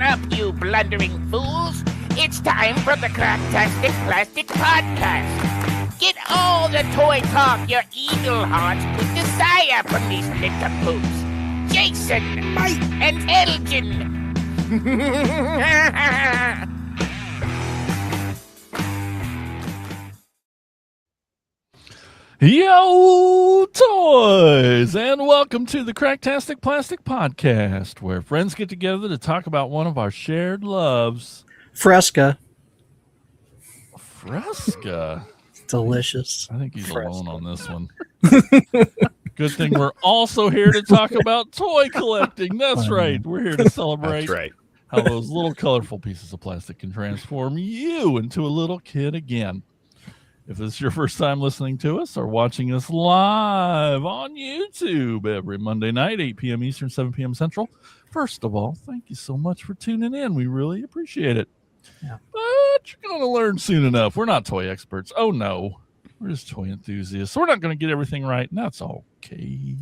up, you blundering fools. It's time for the Cracktastic Plastic Podcast. Get all the toy talk your eagle hearts could desire from these nincompoops. Jason, Mike, and Elgn. Yo, toys, and welcome to the Cracktastic Plastic Podcast, where friends get together to talk about one of our shared loves. Fresca. Delicious. I think he's Fresca. alone on this one. Good thing we're also here to talk about toy collecting. That's right. We're here to celebrate how those little colorful pieces of plastic can transform you into a little kid again. If this is your first time listening to us or watching us live on YouTube every Monday night, 8 p.m. Eastern, 7 p.m. Central, first of all, thank you so much for tuning in. We really appreciate it. Yeah. But you're going to learn soon enough. We're not toy experts. Oh, no. We're just toy enthusiasts. So we're not going to get everything right, and that's okay.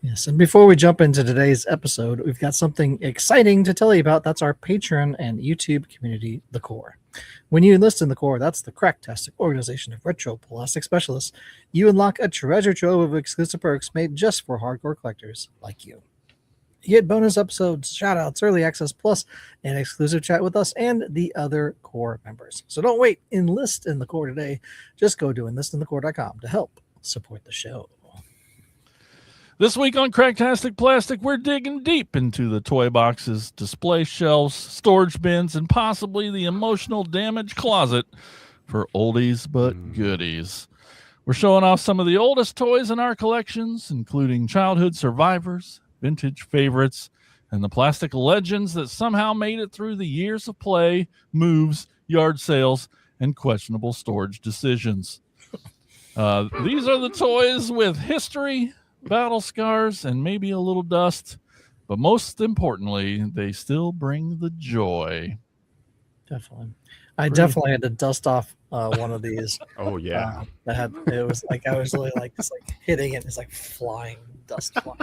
Yes, and before we jump into today's episode, we've got something exciting to tell you about. That's our Patreon and YouTube community, The Core. When you enlist in The Core, that's the Cracktastic organization of retro plastic specialists, you unlock a treasure trove of exclusive perks made just for hardcore collectors like you. You get bonus episodes, shout-outs, early access, plus an exclusive chat with us and the other Core members. So don't wait. Enlist in The Core today. Just go to enlistinthecore.com to help support the show. This week on Cracktastic Plastic, we're digging deep into the toy boxes, display shelves, storage bins, and possibly the emotional damage closet for oldies but goodies. We're showing off some of the oldest toys in our collections, including childhood survivors, vintage favorites, and the plastic legends that somehow made it through the years of play, moves, yard sales, and questionable storage decisions. These are the toys with history, battle scars, and maybe a little dust, but most importantly, they still bring the joy. Definitely. I definitely had to dust off one of these. Oh yeah. It was like I was really like just like hitting it. It's like flying dust flying.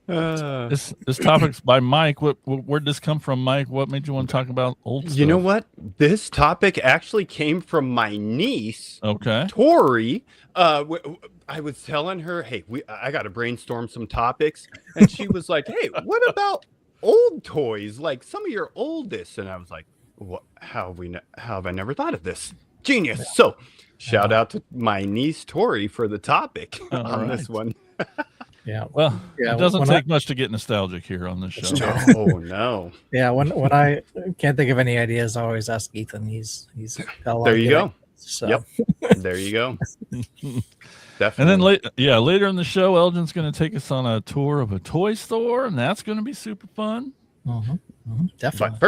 This topic's by Mike. Where'd this come from, Mike? What made you want to talk about old stuff? You know what? This topic actually came from my niece, Tori. I was telling her, hey, I got to brainstorm some topics. And she was like, hey, what about old toys? Like some of your oldest. And I was like, what? How have I never thought of this? Genius. Yeah. So shout out to my niece, Tori, for the topic on this one. Yeah. Well, it doesn't take much to get nostalgic here on this show. Oh no. Yeah. When I can't think of any ideas, I always ask Ethan. He's got a lot. There you go. So. Yep. There you go. Definitely. And then later in the show, Elgin's going to take us on a tour of a toy store, and that's going to be super fun. Definitely.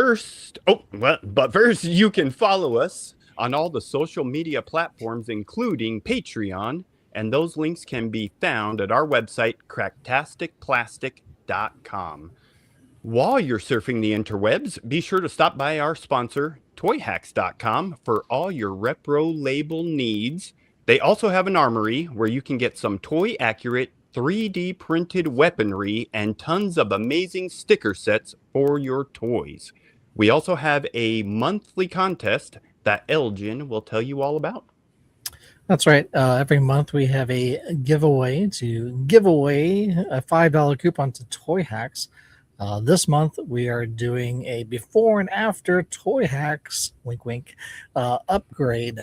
But first, you can follow us on all the social media platforms, including Patreon, and those links can be found at our website, cracktasticplastic.com. While you're surfing the interwebs, be sure to stop by our sponsor, toyhacks.com, for all your repro label needs. They also have an armory where you can get some toy-accurate 3D printed weaponry and tons of amazing sticker sets for your toys. We also have a monthly contest that Elgn will tell you all about. That's right. Every month we have a giveaway to give away a $5 coupon to Toy Hacks. This month we are doing a before and after Toy Hacks, wink wink, upgrade.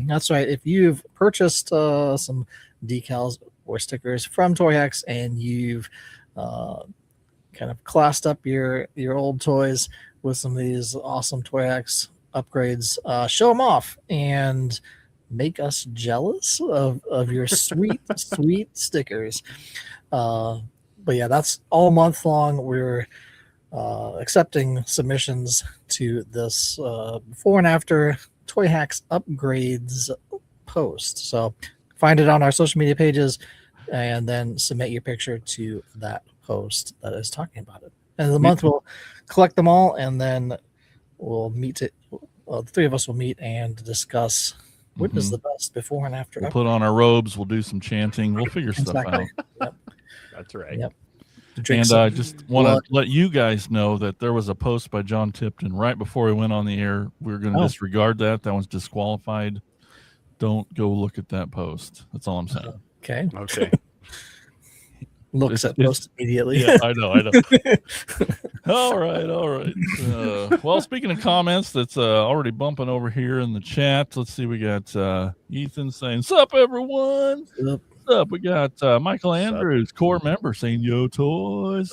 That's right. If you've purchased some decals or stickers from Toy Hacks and you've kind of classed up your old toys with some of these awesome Toy Hacks upgrades, show them off and make us jealous of your sweet stickers. But yeah, that's all month long. We're accepting submissions to this before and after Toy Hacks upgrades post. So find it on our social media pages and then submit your picture to that post that is talking about it. And the month we'll collect them all, and then we'll meet it. The three of us will meet and discuss what is the best before and after. We'll put on our robes. We'll do some chanting. We'll figure stuff out. Yep. That's right. Yep. drink And I some just want blood. to let you guys know that there was a post by John Tipton right before he went on the air. We're going to Oh. disregard that. That one's disqualified. Don't go look at that post. That's all I'm saying. Okay. Okay. Looks at post immediately. Yeah, I know. All right. Well, speaking of comments, that's already bumping over here in the chat. Let's see. We got Ethan saying, "Sup, everyone." Yep. Up, we got Michael Andrews, core member, saying "Yo toys."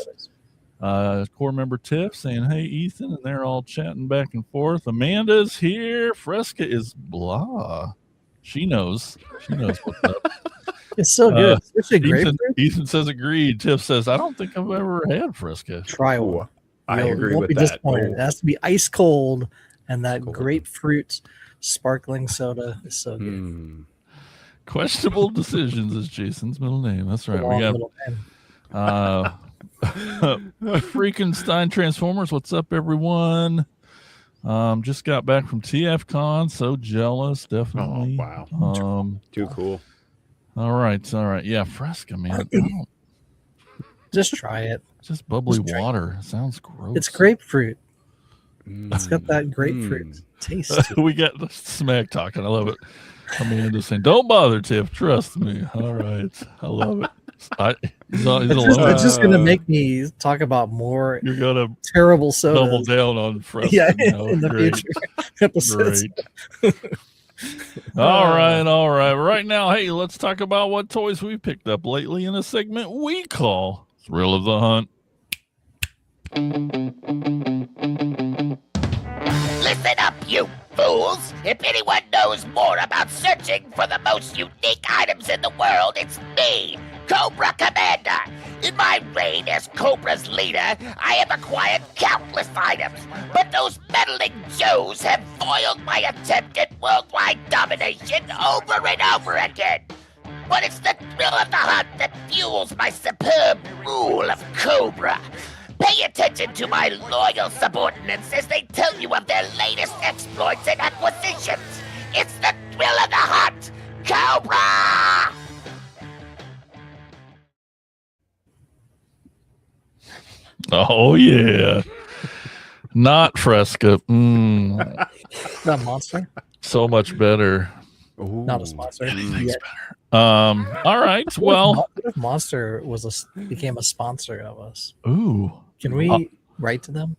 Core member Tiff saying, "Hey Ethan," and they're all chatting back and forth. Amanda's here. Fresca is blah. She knows what's up. It's so good. Especially grapefruit. Ethan says agreed. Tiff says, "I don't think I've ever had Fresca." Try one. I agree won't with be that. disappointed. It has to be ice cold, and that Cold. grapefruit sparkling soda is so good. Questionable Decisions is Jason's middle name. That's right. Long We got middle name. Freakenstein Transformers. What's up, everyone? Just got back from TFCon. So jealous, definitely. Oh, wow. Too cool. All right. Yeah, Fresca, man. Just try it. Just bubbly water. Sounds gross. It's grapefruit. It's got that grapefruit taste. We got the smack talking. I love it. Amanda saying, "Don't bother, Tiff. Trust me." All right. I love it. It's just going to make me talk about more You're going to terrible sodas. double down on Fresca. Yeah, in the future episodes. Great. All right. Right now, hey, let's talk about what toys we picked up lately in a segment we call Thrill of the Hunt. Listen up, you fools! If anyone knows more about searching for the most unique items in the world, it's me, Cobra Commander. In my reign as Cobra's leader, I have acquired countless items, but those meddling Joes have foiled my attempt at worldwide domination over and over again. But it's the thrill of the hunt that fuels my superb rule of Cobra. Pay attention to my loyal subordinates as they tell you of their latest exploits and acquisitions. It's the thrill of the hunt, Cobra! Oh, yeah. Not Fresca. That monster? So much better. Ooh. Not a sponsor. All right. Well, what if Monster became a sponsor of us? ooh. Can we write to them?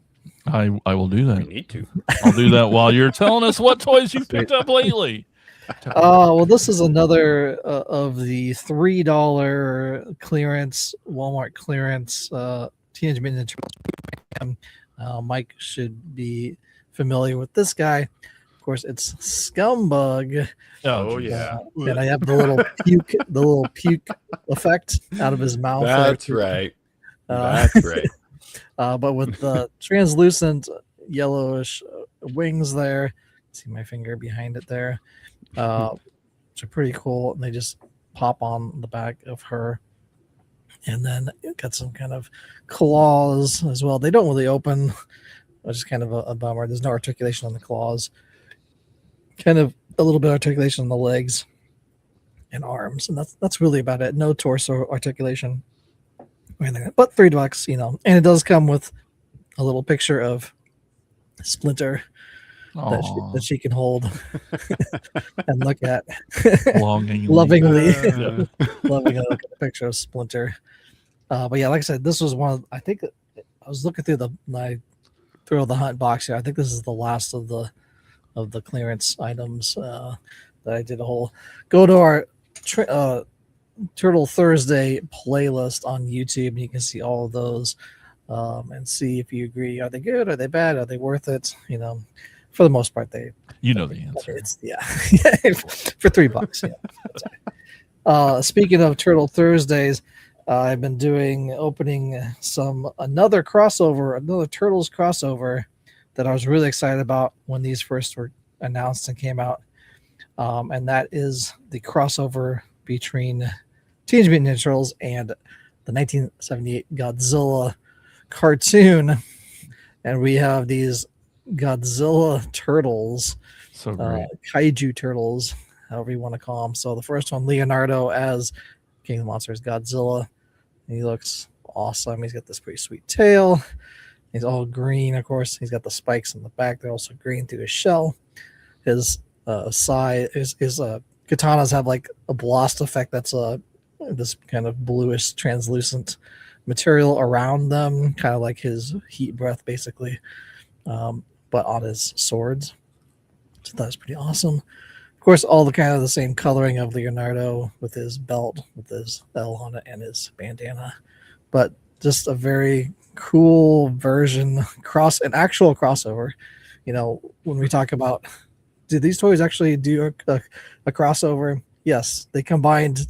I will do We that. need to. I'll do that while you're telling us what toys you picked up lately. Well, this is another of the $3 clearance, Walmart clearance, Teenage Mutant Ninja Turtles. Mike should be familiar with this guy. Of course, it's Scumbug. Oh, yeah. And I have the little puke effect out of his mouth. That's right. But with the translucent yellowish wings there, see my finger behind it there, which are pretty cool. And they just pop on the back of her. And then it got some kind of claws as well. They don't really open, which is kind of a bummer. There's no articulation on the claws. Kind of a little bit of articulation on the legs and arms. And that's really about it. No torso articulation. But $3, And it does come with a little picture of Splinter that she can hold and look at Longingly. lovingly. Yeah. Loving to look at the picture of Splinter. But yeah, like I said, this was one of, I think I was looking through my Thrill of the Hunt box here. I think this is the last of the clearance items that I did a whole go to our Turtle Thursday playlist on YouTube, and you can see all of those and see if you agree. Are they good? Are they bad? Are they worth it? For the most part, the answer. It's for $3. Yeah. Speaking of Turtle Thursdays, I've been opening another Turtles crossover that I was really excited about when these first were announced and came out, and that is the crossover between Teenage Mutant Ninja Turtles and the 1978 Godzilla cartoon. And we have these Godzilla turtles, So great. kaiju turtles, however you want to call them. So the first one, Leonardo as King of the Monsters, Godzilla. He looks awesome. He's got this pretty sweet tail. He's all green, of course. He's got the spikes in the back. They're also green through his shell. His katanas have like a blast effect. That's this kind of bluish translucent material around them, kind of like his heat breath, basically, but on his swords. So that's pretty awesome. Of course, all the kind of the same coloring of Leonardo with his belt, with his L on it, and his bandana, but just a very cool version, an actual crossover. You know, when we talk about, do these toys actually do a crossover? Yes, they combined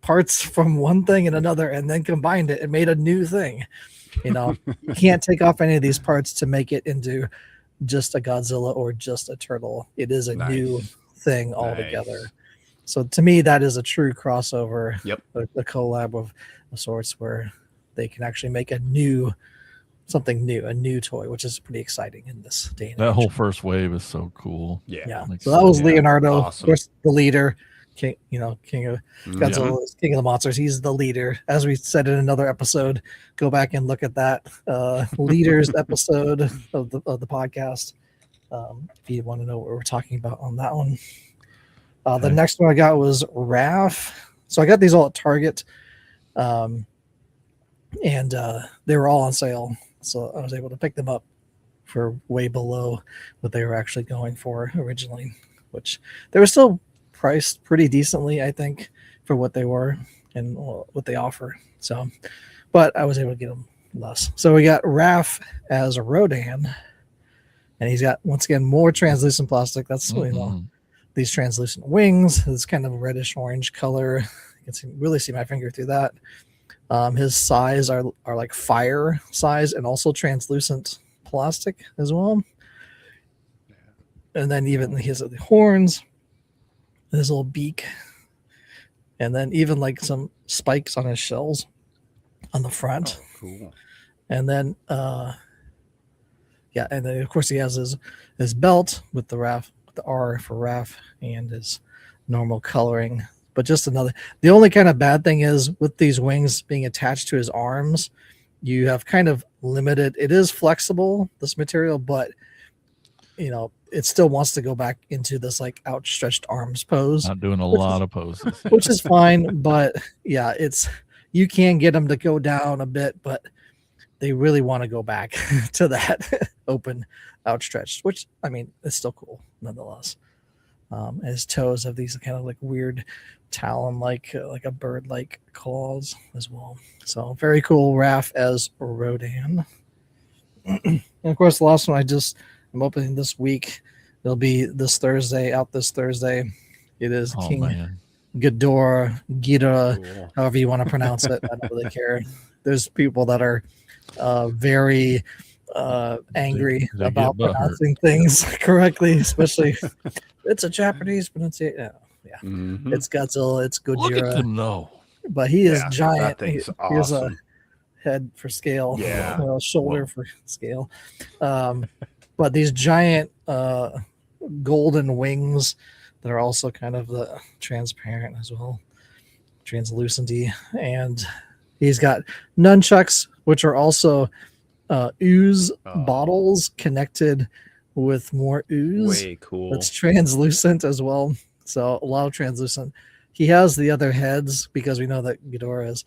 parts from one thing and another and then combined it and made a new thing. You know, you can't take off any of these parts to make it into just a Godzilla or just a turtle. It is a new thing altogether. So to me, that is a true crossover. Yep. A collab of sorts where they can actually make something new, a new toy, which is pretty exciting in this day and age. That whole first wave is so cool. Yeah. So that was Leonardo, awesome. Of course, the leader, king of Godzilla, king of the monsters. He's the leader. As we said in another episode, go back and look at that leaders episode of the podcast if you want to know what we're talking about on that one. The next one I got was Raph. So I got these all at Target, and they were all on sale. So I was able to pick them up for way below what they were actually going for originally, which they were still priced pretty decently, I think, for what they were and what they offer. So, but I was able to get them less. So we got Raph as a Rodan, and he's got, once again, more translucent plastic. That's these translucent wings, this kind of reddish orange color. You can really see my finger through that. His size are like fire size and also translucent plastic as well. And then even he has the horns, his little beak, and then even like some spikes on his shells on the front. Oh, cool. And then and then of course he has his belt with the Raph, the R for Raph, and his normal coloring. But just the only kind of bad thing is with these wings being attached to his arms, you have kind of limited. It is flexible, this material, but you know, it still wants to go back into this like outstretched arms pose. Not doing a lot of poses, which is fine. But yeah, you can get them to go down a bit, but they really want to go back to that open, outstretched, which I mean, it's still cool nonetheless. His toes have these kind of like weird talon like a bird like claws as well. So very cool. Raph as Rodan. And of course the last one I'm opening this week. It'll be this Thursday. It is King Ghidorah, cool. However you want to pronounce it. I don't really care. There's people that are very angry about pronouncing things correctly, especially it's a Japanese pronunciation. Yeah. Mm-hmm. It's Godzilla, it's Gojira. Look at them though. But he is giant. He's Here's a head for scale, shoulder for scale. But these giant golden wings that are also kind of the transparent as well, translucenty, and he's got nunchucks, which are also ooze bottles connected with more ooze. Way cool. It's translucent as well. So a lot of translucent. He has the other heads because we know that Ghidorah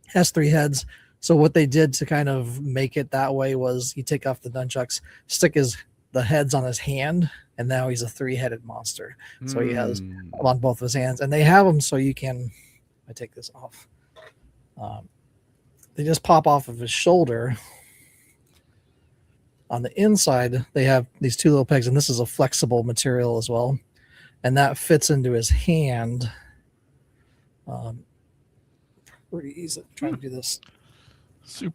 has 3 heads. So what they did to kind of make it that way was you take off the nunchucks, stick the heads on his hand, and now he's a 3-headed monster. So he has them on both of his hands, and they have them so you can. I take this off. They just pop off of his shoulder. On the inside, they have these 2 little pegs, and this is a flexible material as well, and that fits into his hand. Pretty easy. Trying to do this.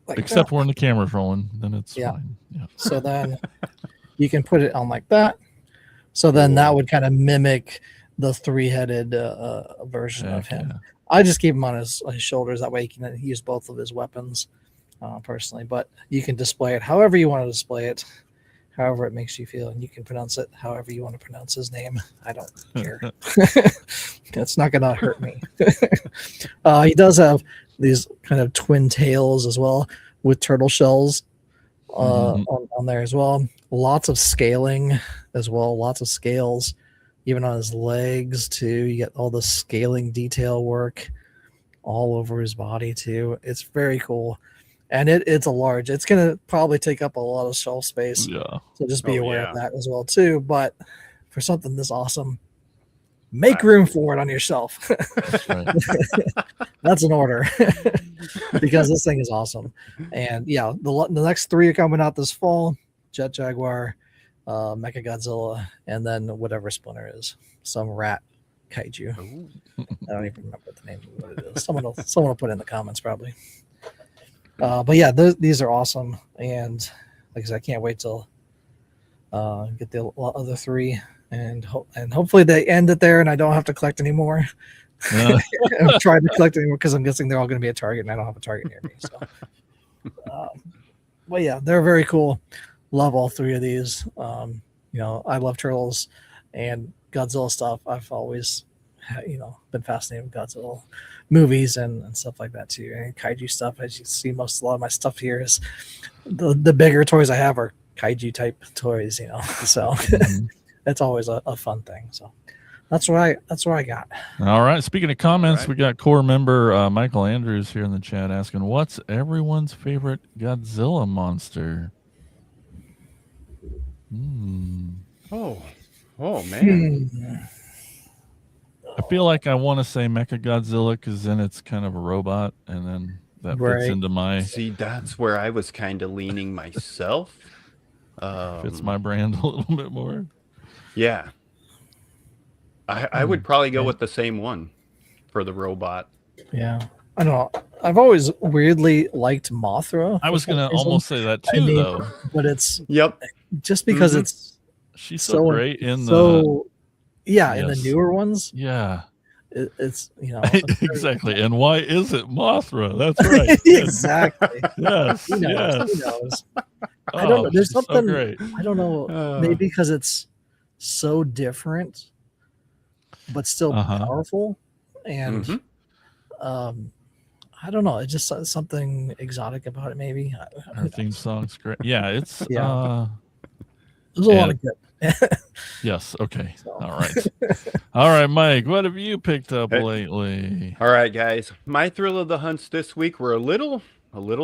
Like except when the camera's rolling, then it's fine. Yeah. So then you can put it on like that. So then that would kind of mimic the 3-headed version of him. Yeah. I just keep him on his shoulders. That way he can use both of his weapons personally. But you can display it however you want to display it, however it makes you feel. And you can pronounce it however you want to pronounce his name. I don't care. It's not going to hurt me. He does have these kind of twin tails as well with turtle shells Mhm. on there as well. Lots of scaling as well. Lots of scales, even on his legs too. You get all the scaling detail work all over his body too. It's very cool, and it's a large. It's gonna probably take up a lot of shelf space. Yeah. So just be Oh, aware yeah. of that as well too. But for something this awesome, make room for it on your shelf. That's right. That's an order because this thing is awesome. And yeah, the next 3 are coming out this fall: Jet Jaguar, Mecha Godzilla, and then whatever Splinter is, some rat kaiju. Ooh. I don't even remember the name of what it is. Someone will put it in the comments probably. But yeah, these are awesome, and like I said, I can't wait till get the other 3, and hopefully they end it there, and I don't have to collect anymore. Yeah. I'm trying to collect anymore because I'm guessing they're all going to be a Target, and I don't have a Target near me. So, but yeah, they're very cool. Love all 3 of these. I love turtles and Godzilla stuff. I've always, been fascinated with Godzilla movies and stuff like that too. And kaiju stuff, as you see, a lot of my stuff here is the bigger toys I have are kaiju type toys. So Mhm. it's always a fun thing. So that's what I got. All right. Speaking of comments, right. we got core member Michael Andrews here in the chat asking, "What's everyone's favorite Godzilla monster?" Oh man. I feel like I want to say Mecha Godzilla because then it's kind of a robot, and then that fits Right. into my See, that's where I was kind of leaning myself. fits my brand a little bit more. Yeah. I would probably go with the same one for the robot. Yeah, I don't know. I've always weirdly liked Mothra. I was for some gonna reason. almost say that I too, mean, though. but it's Yep. just because Mhm. it's She's so great in the so yeah in the Yes. newer ones. yeah. It's it's Exactly. And why is it Mothra? That's right. exactly. Yes. Who knows? Yes. Who knows? I don't know. There's she's so something great. I don't know. Maybe because it's so different, but still Uh-huh. powerful, and Mhm. I don't know. It's just something exotic about it. Maybe Her theme song's great. Yeah, it's Yeah. there's a lot and- of good. yes. Okay. So. All right. All right, Mike. What have you picked up Hey. lately? All right, guys. My thrill of the hunts this week were a little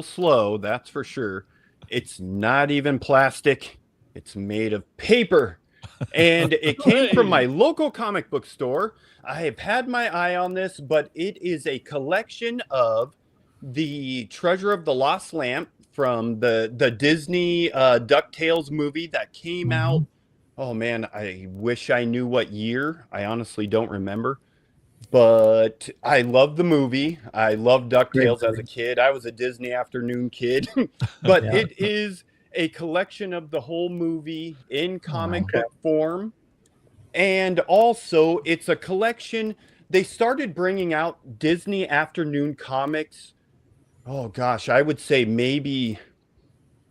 slow, that's for sure. It's not even plastic. It's made of paper. And it came from my local comic book store. I have had my eye on this, but it is a collection of the Treasure of the Lost Lamp from the Disney DuckTales movie that came out. Oh man, I wish I knew what year. I honestly don't remember. But I love the movie. I loved DuckTales as a kid. I was a Disney afternoon kid. But Yeah. it is a collection of the whole movie in comic Okay. book form. And also, it's a collection. They started bringing out Disney afternoon comics. Oh gosh, I would say maybe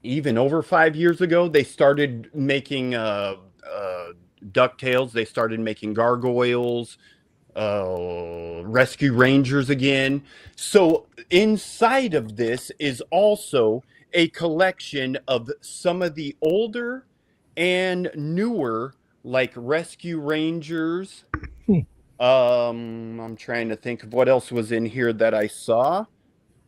even over 5 years ago. They started making DuckTales. They started making Gargoyles, Rescue Rangers again. So inside of this is also a collection of some of the older and newer, like Rescue Rangers. I'm trying to think of what else was in here that I saw.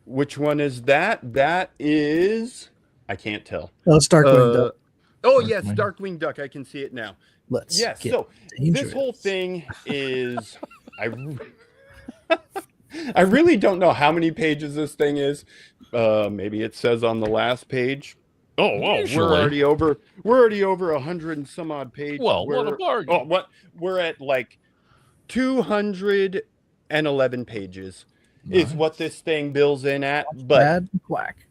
Which one is that? That is, I can't tell. Oh, it's Darkwing Duck. Oh yes, Darkwing. Darkwing Duck. I can see it now. Let's Yes. get So dangerous. this whole thing is, I really don't know how many pages this thing is. Maybe it says on the last page. Oh, wow, Usually. we're already over 100 and some odd pages. Well, what a bargain. Oh, what? We're at like 211 pages is what this thing bills in at. But Bad quack.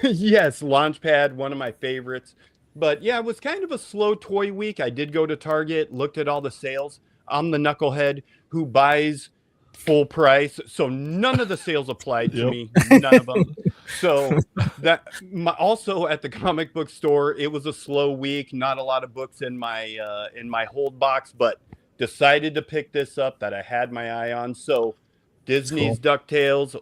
yes, Launchpad, one of my favorites. But yeah, it was kind of a slow toy week. I did go to Target, looked at all the sales. I'm the knucklehead who buys full price, so none of the sales applied to me. None of them. So also at the comic book store, it was a slow week. Not a lot of books in my hold box, but decided to pick this up that I had my eye on. So Disney's DuckTales,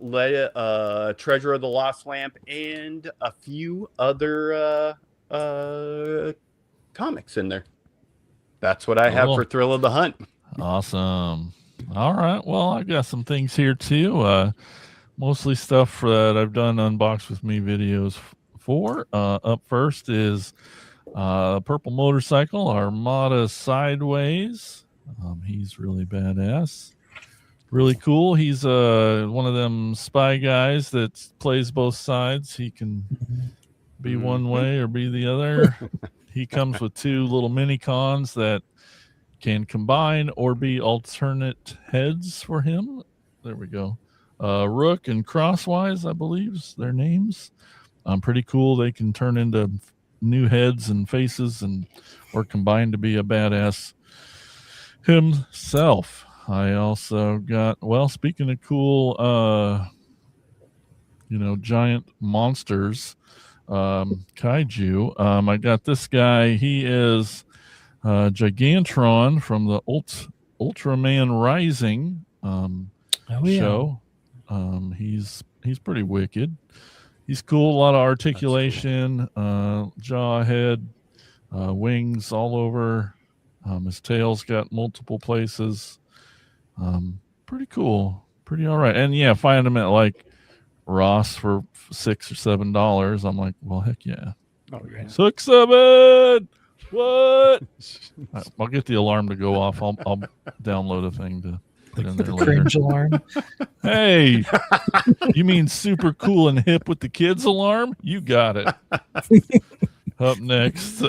Treasure of the Lost Lamp, and a few other comics in there. That's what I have for Thrill of the Hunt. Awesome. All right. Well, I got some things here too. Mostly stuff that I've done Unbox With Me videos for. Up first is Purple Motorcycle, Armada Sideways. He's really badass. Really cool. He's one of them spy guys that plays both sides. He can be one way or be the other. He comes with two little mini cons that can combine or be alternate heads for him. There we go. Rook and Crosswise, I believe, is their names. Pretty cool. They can turn into new heads and faces or combine to be a badass himself. I also got, speaking of cool, giant monsters, kaiju. I got this guy. He is Gigantron from the Ultraman Rising show. He's pretty wicked. He's cool. A lot of articulation, jaw, head, wings all over. His tail's got multiple places. Pretty cool. Pretty all right. And yeah, find him at like Ross for $6 or $7. I'm like, well, heck yeah. Oh yeah. 6, 7. What? I'll get the alarm to go off. I'll download a thing to put in there The later. cringe alarm. Hey, you mean super cool and hip with the kids alarm? You got it. Up next,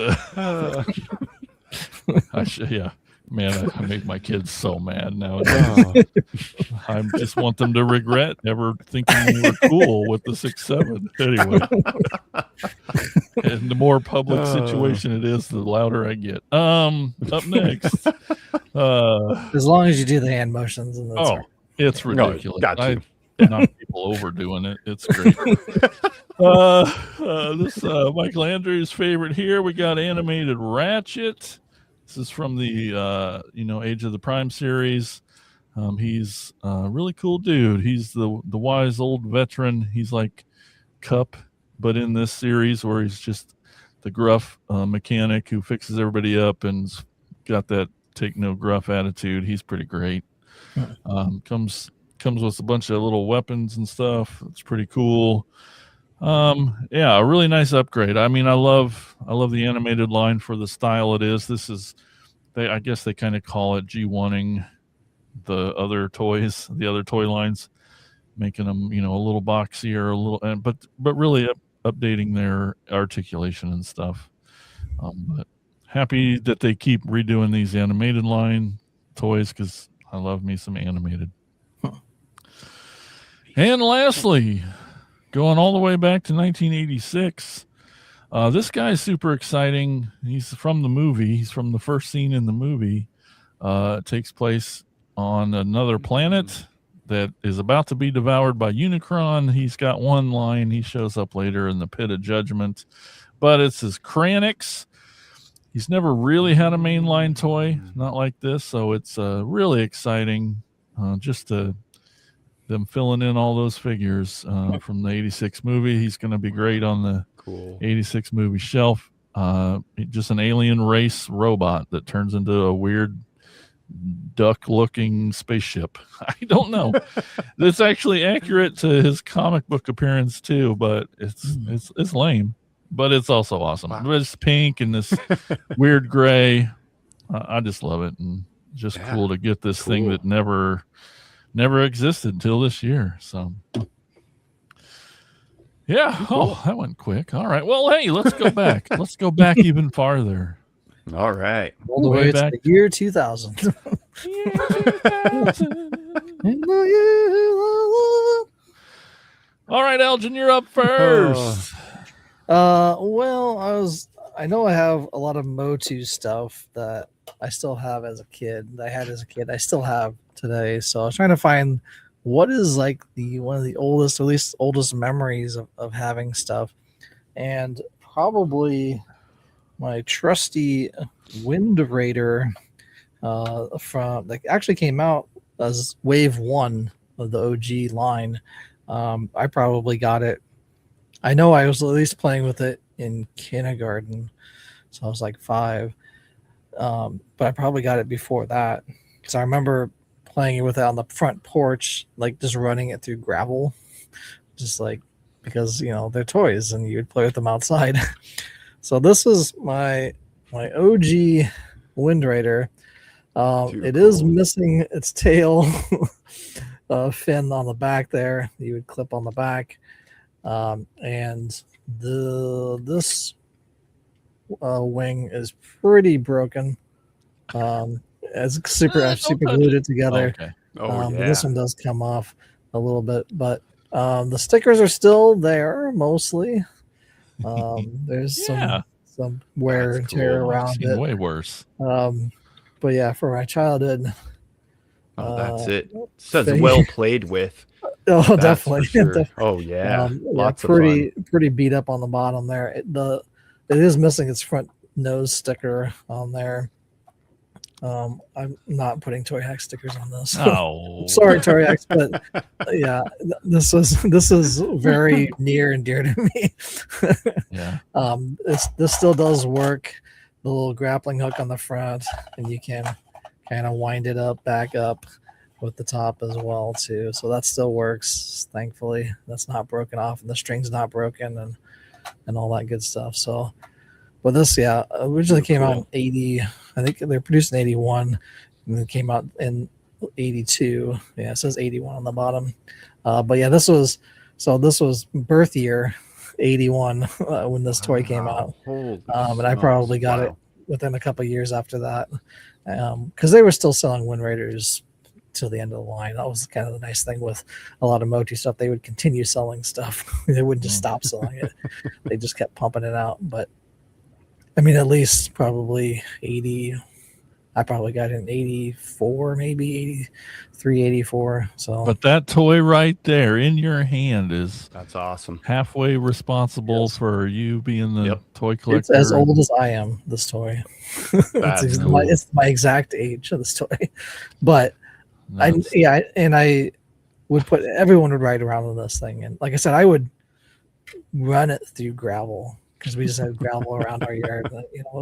man, I make my kids so mad nowadays. I just want them to regret ever thinking we were cool with the 6, 7. Anyway, and the more public situation it is, the louder I get. Up next, as long as you do the hand motions. And that's it's ridiculous. Got you. Not people overdoing it. It's great. This Michael Andrews' favorite here. We got animated Ratchet. This is from the Age of the Prime series. He's a really cool dude. He's the wise old veteran. He's like Cup, but in this series where he's just the gruff mechanic who fixes everybody up and's got that take no gruff attitude. He's pretty great. Comes with a bunch of little weapons and stuff. It's pretty cool. A really nice upgrade. I mean, I love the animated line for the style it is. This is, I guess they kind of call it G1ing the other toys, the other toy lines, making them, a little boxier, but really updating their articulation and stuff. But happy that they keep redoing these animated line toys because I love me some animated. And lastly, going all the way back to 1986, this guy's super exciting. He's from the movie. He's from the first scene in the movie. It takes place on another planet that is about to be devoured by Unicron. He's got one line. He shows up later in the Pit of Judgment, but it's his Kranix. He's never really had a mainline toy, not like this, so it's really exciting. Them filling in all those figures from the 86 movie. He's going to be great on the 86 movie shelf. Just an alien race robot that turns into a weird duck-looking spaceship. I don't know. It's actually accurate to his comic book appearance too, but it's lame. But it's also awesome. Wow. It's pink and this weird gray. I just love it, and just cool to get this thing that never existed until this year. So that went quick. All right, well, hey, let's go back. Let's go back even farther. All right, all the way back to the year 2000. All right, Elgin, you're up first. I know I have a lot of Motu stuff that I still have as a kid. I had as a kid. I still have today. So I was trying to find what is like one of the oldest, or at least oldest memories of having stuff. And probably my trusty Wind Raider actually came out as Wave 1 of the OG line. I probably got it. I know I was at least playing with it in kindergarten, so I was like 5. But I probably got it before that because I remember playing with it on the front porch, like just running it through gravel, just like because they're toys and you'd play with them outside. So this is my OG Wind Raider. It is missing its tail fin on the back there. You would clip on the back, and this wing is pretty broken. As I've super glued it together. Okay. But this one does come off a little bit, but the stickers are still there mostly. There's some wear and tear around it. Way worse. But yeah, for my childhood. That's it. Says well played with. Oh, That's definitely. Sure. Oh yeah, lots of fun. Pretty beat up on the bottom there. It is missing its front nose sticker on there. I'm not putting Toy Hack stickers on this. Oh, sorry, Toy Hacks, but yeah, this is very near and dear to me. Yeah. This still does work. The little grappling hook on the front, and you can kind of wind it back up with the top as well too. So that still works. Thankfully, that's not broken off, and the string's not broken, and all that good stuff. So, but this, originally came out in 80. I think they're produced in 81, and it came out in 82. Yeah, it says 81 on the bottom. But yeah, this was birth year 81 when this toy came out. And I probably got it within a couple of years after that, because they were still selling Wind Raiders till the end of the line. That was kind of the nice thing with a lot of Moti stuff. They would continue selling stuff. They wouldn't just stop selling it. They just kept pumping it out. But I mean, at least probably 80. I probably got it in 84, maybe 83, 84. So, but that toy right there in your hand that's awesome. Halfway responsible for you being the toy collector. It's as old as I am. This toy. It's my exact age of this toy. But I would put everyone would ride around with this thing, and like I said, I would run it through gravel. Because we just had gravel around our yard,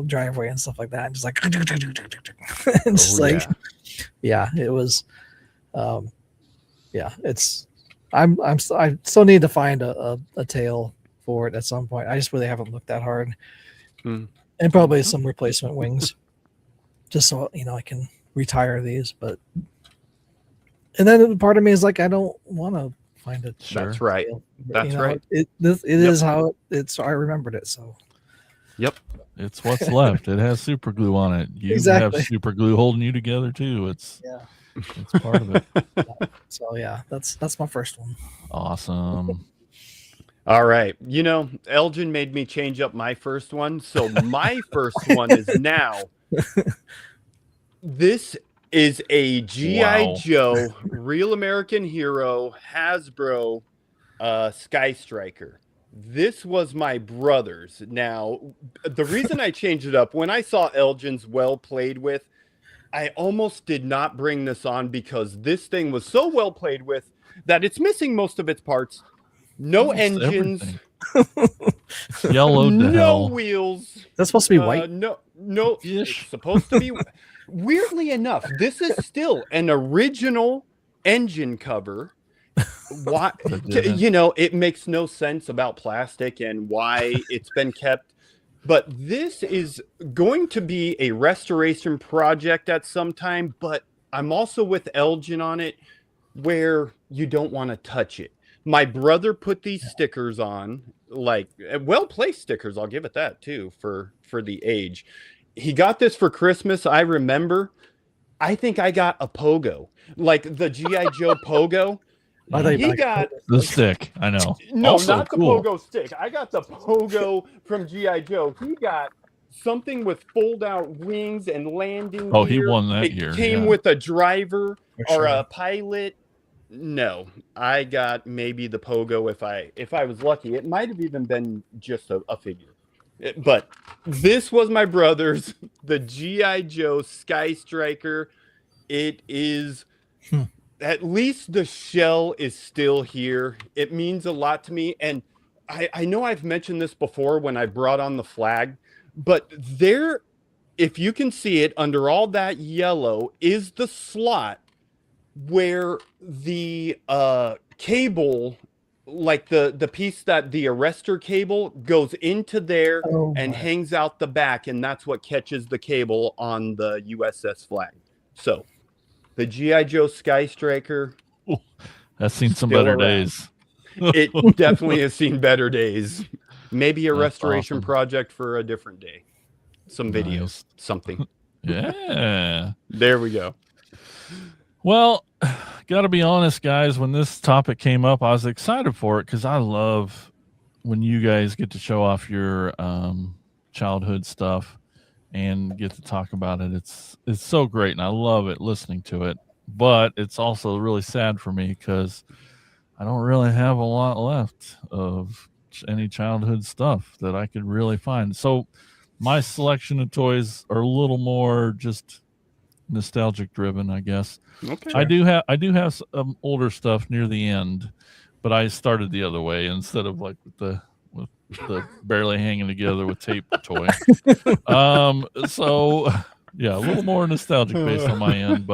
driveway and stuff like that, and just like, and just it was, it's. I still need to find a tail for it at some point. I just really haven't looked that hard, and probably some replacement wings, just so I can retire these. But and then part of me is like, I don't want to find it. That's right. That's right. It is how it's. I remembered it. So. Yep. It's what's left. It has super glue on it. You have super glue holding you together too. It's part of it. So yeah, that's my first one. Awesome. All right. Elgin made me change up my first one. So my first one is now. This is a G.I. Joe Real American Hero Hasbro Sky Striker. This was my brother's. Now, the reason I changed it up, when I saw Elgin's well played with, I almost did not bring this on because this thing was so well played with that it's missing most of its parts. No engines. Yellowed to hell. No wheels. That's supposed to be white? No. It's supposed to be. Weirdly enough, this is still an original engine cover. Why? It makes no sense about plastic and why it's been kept. But this is going to be a restoration project at some time. But I'm also with Elgin on it, where you don't want to touch it. My brother put these stickers on, like well-placed stickers. I'll give it that too for the age. He got this for Christmas. I remember. I think I got a pogo, like the G.I. Joe pogo. He got the stick. I know. No, also not cool. The pogo stick. I got the pogo from G.I. Joe. He got something with fold-out wings and landing gear. He won that year. It came with a driver or a pilot. No, I got maybe the pogo if I was lucky. It might have even been just a figure. But this was my brother's, the G.I. Joe Sky Striker. It is at least the shell is still here. It means a lot to me. And I know I've mentioned this before when I brought on the flag, but there, if you can see it under all that yellow, is the slot where the cable, like the piece that the arrestor cable goes into there and hangs out the back, and that's what catches the cable on the USS flag. So the G.I. Joe Sky Striker, that's seen some better days. It definitely has seen better days. Maybe a restoration project for a different day. Some videos, something. Yeah. There we go. Well, got to be honest, guys, when this topic came up, I was excited for it because I love when you guys get to show off your childhood stuff and get to talk about it. It's so great, and I love it listening to it. But it's also really sad for me because I don't really have a lot left of any childhood stuff that I could really find. So my selection of toys are a little more just nostalgic driven, I guess. Okay. I do have some older stuff near the end, but I started the other way instead of like with the barely hanging together with tape toy. So yeah, a little more nostalgic based on my end,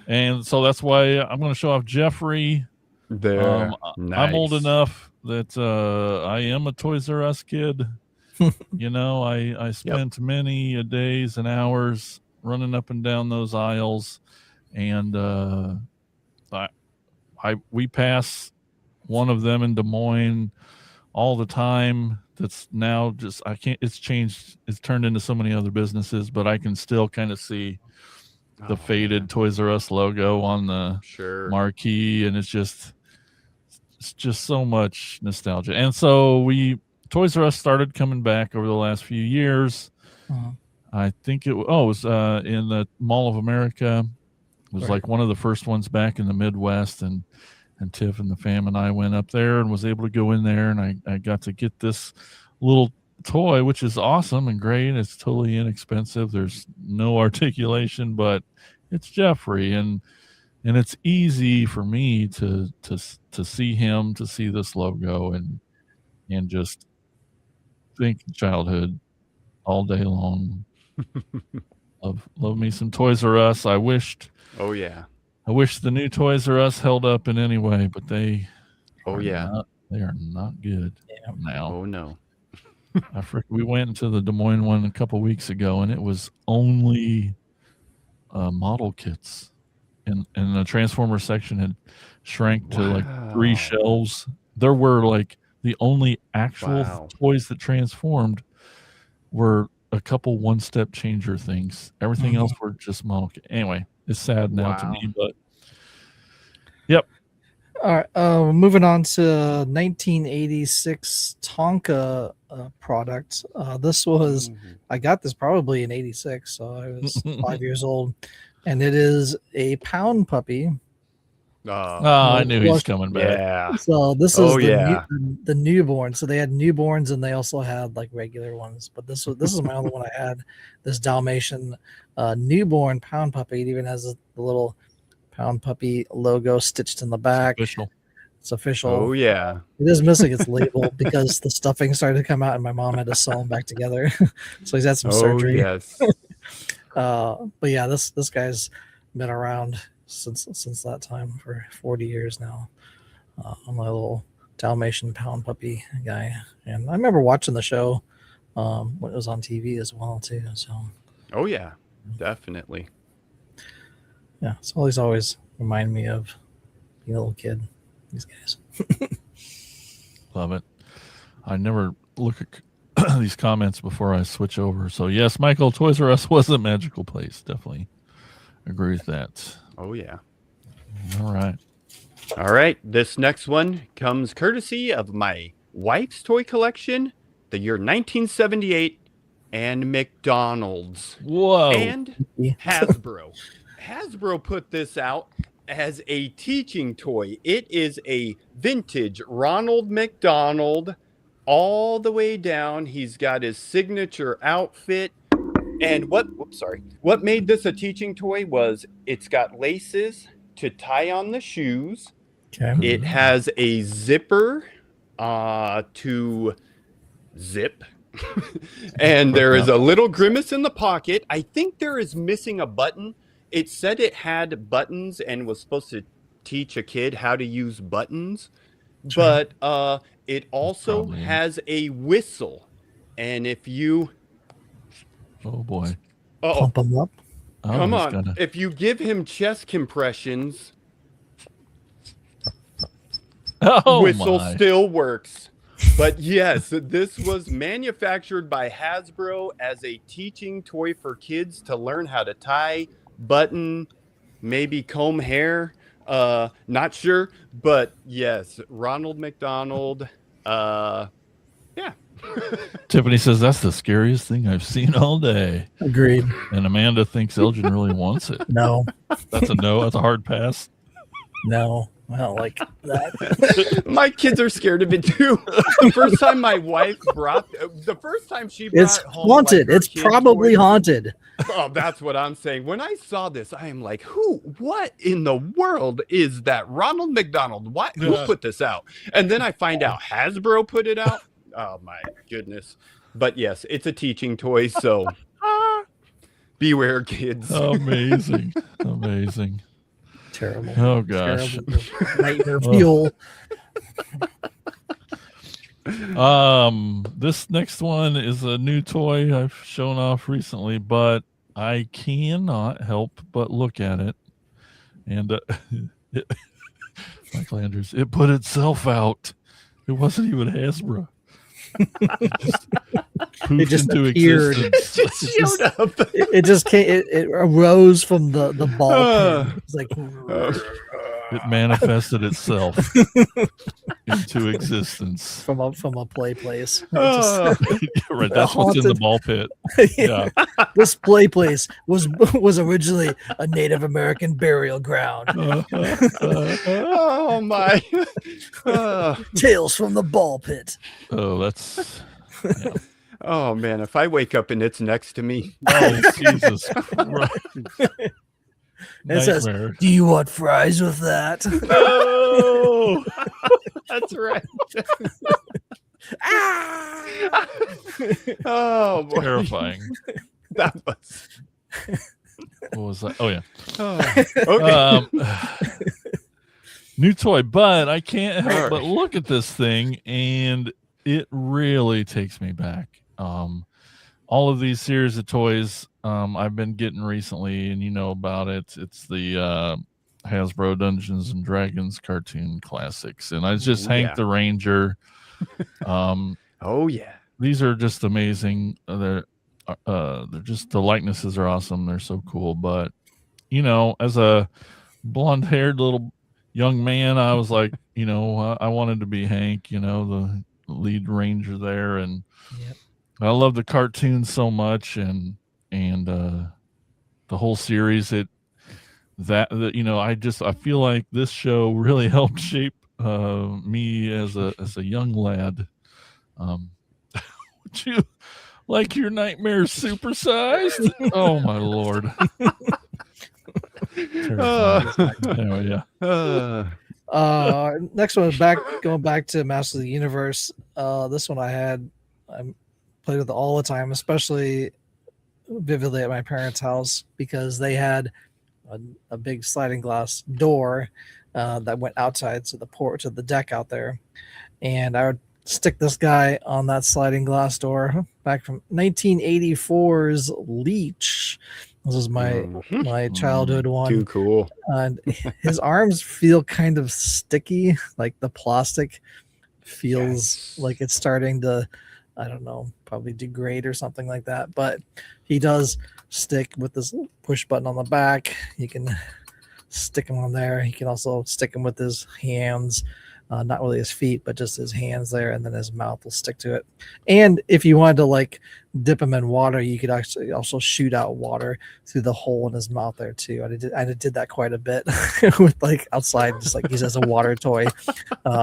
and so that's why I'm going to show off Jeffrey. There. Nice. I'm old enough that I am a Toys R Us kid. You know, I spent many days and hours running up and down those aisles, and we pass one of them in Des Moines all the time. That's now just it's changed. It's turned into so many other businesses, but I can still kind of see the faded Toys R Us logo on the marquee, and it's just so much nostalgia. And so Toys R Us started coming back over the last few years. I think it was in the Mall of America. It was like one of the first ones back in the Midwest, and Tiff and the fam and I went up there and was able to go in there, and I got to get this little toy, which is awesome and great. It's totally inexpensive. There's no articulation, but it's Jeffrey, and it's easy for me to see him, to see this logo, and just think childhood all day long. Love me some Toys R Us. I wish the new Toys R Us held up in any way, but they they are not good now. Oh no. We went into the Des Moines one a couple weeks ago, and it was only model kits, and the Transformer section had shrank to like 3 shelves. There were like the only actual toys that transformed were a couple one-step changer things. Everything else were just model kit. Anyway, it's sad now to me, but yep. All right, moving on to 1986 Tonka product. This was I got this probably in '86, so I was 5 years old, and it is a pound puppy. I knew he's coming back. Yeah. So this is the newborn. So they had newborns, and they also had like regular ones. But this is my only one I had. This Dalmatian newborn pound puppy. It even has the little pound puppy logo stitched in the back. It's official. Oh yeah. It is missing its label because the stuffing started to come out, and my mom had to sew them back together. So he's had some surgery. Yes. But yeah, this guy's been around since that time for 40 years now. I'm a little Dalmatian pound puppy guy, and I remember watching the show when it was on TV as well too. So oh yeah, definitely. Yeah, so these always remind me of being a little kid. These guys. Love it. I never look at these comments before I switch over. So yes, Michael, Toys R Us was a magical place. Definitely agree with that. Oh yeah. All right. This next one comes courtesy of my wife's toy collection, the year 1978, and McDonald's. Whoa. And Hasbro. Hasbro put this out as a teaching toy. It is a vintage Ronald McDonald all the way down. He's got his signature outfit. And what made this a teaching toy was it's got laces, to tie on the shoes. Okay. It has a zipper to zip. And there is a little grimace in the pocket. I think there is missing a button. It said it had buttons and was supposed to teach a kid how to use buttons. Sure. But it also has a whistle. And if you... Oh, boy. Pump them up. Oh, Come he's on. gonna- If you give him chest compressions, Oh, whistle my. still works. But yes, this was manufactured by Hasbro as a teaching toy for kids to learn how to tie, button, maybe comb hair. Not sure, but yes, Ronald McDonald. Yeah. Tiffany says that's the scariest thing I've seen all day. Agreed. And Amanda thinks Elgin really wants it. No. That's a no. That's a hard pass. No. I don't like that. My kids are scared of it too. The first time my wife brought, It's haunted. her It's kid probably toys- haunted. Oh, that's what I'm saying. When I saw this, I am like, what in the world is that? Ronald McDonald? Who put this out? And then I find out Hasbro put it out. Oh my goodness. But yes, it's a teaching toy, so beware, kids. Amazing. Amazing. Terrible. Oh, gosh. Terrible. Nightmare fuel. This next one is a new toy I've shown off recently, but I cannot help but look at it. And Michael Andrews, it put itself out. It wasn't even Hasbro. It just It just into appeared. existence. It just showed up. It just came. It arose from the ball pit. It's like It manifested itself into existence. from a play place. Right, that's what's in the haunted- ball pit. Yeah. This play place was originally a Native American burial ground. Oh my. Tales from the ball pit. Oh, that's. Yeah. Oh man, if I wake up and it's next to me. Oh, Jesus Christ. It says, Nightmare. "Do you want fries with that?" No! That's right. Oh boy. Terrifying. That was What was that? Oh, yeah. okay. New toy, but I can't help All but right. look at this thing, and it really takes me back. All of these series of toys I've been getting recently, and you know about it. It's the Hasbro Dungeons and Dragons cartoon classics, and I just Hank yeah. the Ranger. Oh yeah. These are just amazing. They're just, the likenesses are awesome. They're so cool. But you know, as a blonde-haired little young man, I was like, you know, I wanted to be Hank. You know, the lead ranger there, and Yep. I love the cartoon so much, and the whole series. You know, I feel like this show really helped shape me as a young lad. Would you like your nightmares supersized? Oh my Lord. Terrifying. Anyway, yeah. Next one is going back to Master of the Universe. This one I played with all the time, especially vividly at my parents' house, because they had a big sliding glass door that went outside to the porch, to the deck out there, and I would stick this guy on that sliding glass door back from 1984's Leech. This is my childhood one. Too cool. And his arms feel kind of sticky, like the plastic feels like it's starting to, I don't know, probably degrade or something like that. But he does stick with this push button on the back. You can stick him on there. He can also stick him with his hands, not really his feet, but just his hands there, and then his mouth will stick to it. And if you wanted to like dip him in water, you could actually also shoot out water through the hole in his mouth there too. I did that quite a bit with like outside, just like use as a water toy,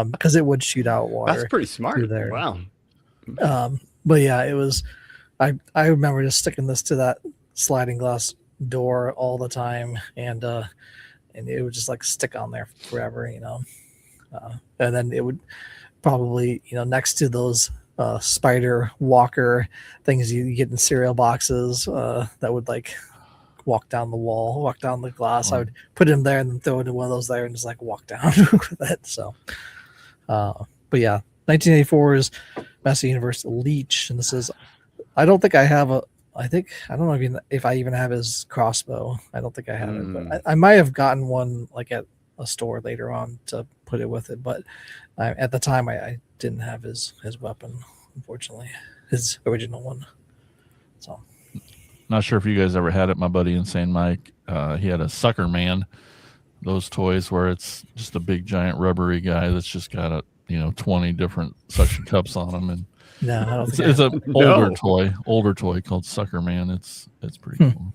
because it would shoot out water. That's pretty smart. there. Wow. But yeah, it was. I remember just sticking this to that sliding glass door all the time, and and it would just like stick on there forever, and then it would probably, next to those spider walker things you get in cereal boxes that would like walk down the wall, walk down the glass. I would put him there and then throw it in one of those there and just like walk down with it. So, but yeah, 1984's Master Universe Leech, and this is, I don't think I have I don't know if I even have his crossbow. I don't think I have it, but I might have gotten one like at a store later on to put it with it. But at the time, I didn't have his weapon, unfortunately, his original one. So, not sure if you guys ever had it. My buddy Insane Mike, he had a Sucker Man, those toys where it's just a big giant rubbery guy that's just got 20 different suction cups on him, and no, I don't it's an older toy called Sucker Man. It's pretty cool.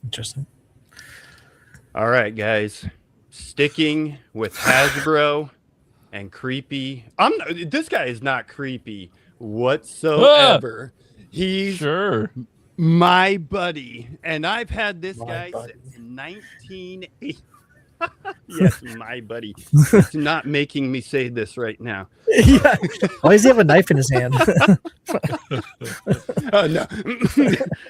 Interesting. All right, guys, sticking with Hasbro and creepy. This guy is not creepy whatsoever. He's my buddy, and I've had this guy since 1980. Yes, my buddy. It's not making me say this right now. Yeah. Why does he have a knife in his hand? No.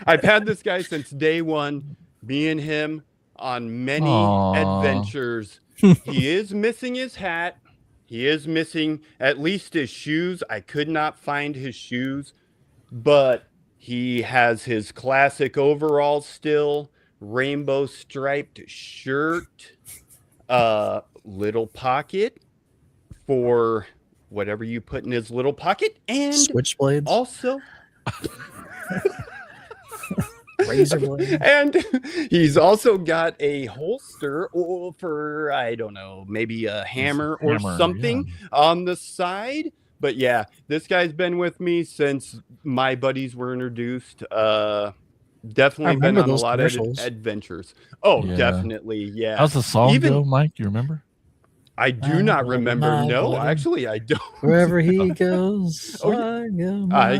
I've had this guy since day one. Me and him on many adventures. He is missing his hat. He is missing at least his shoes. I could not find his shoes, but he has his classic overalls still, rainbow striped shirt, little pocket for whatever you put in his little pocket, and switchblades. Also, razor blade. And he's also got a holster for, I don't know, maybe a hammer or something on the side. But yeah, this guy's been with me since my buddies were introduced. Definitely been on a lot of adventures. Oh, yeah. Definitely. Yeah. How's the song go, Mike? You remember? I do not remember. No, actually, I don't. Wherever he goes, I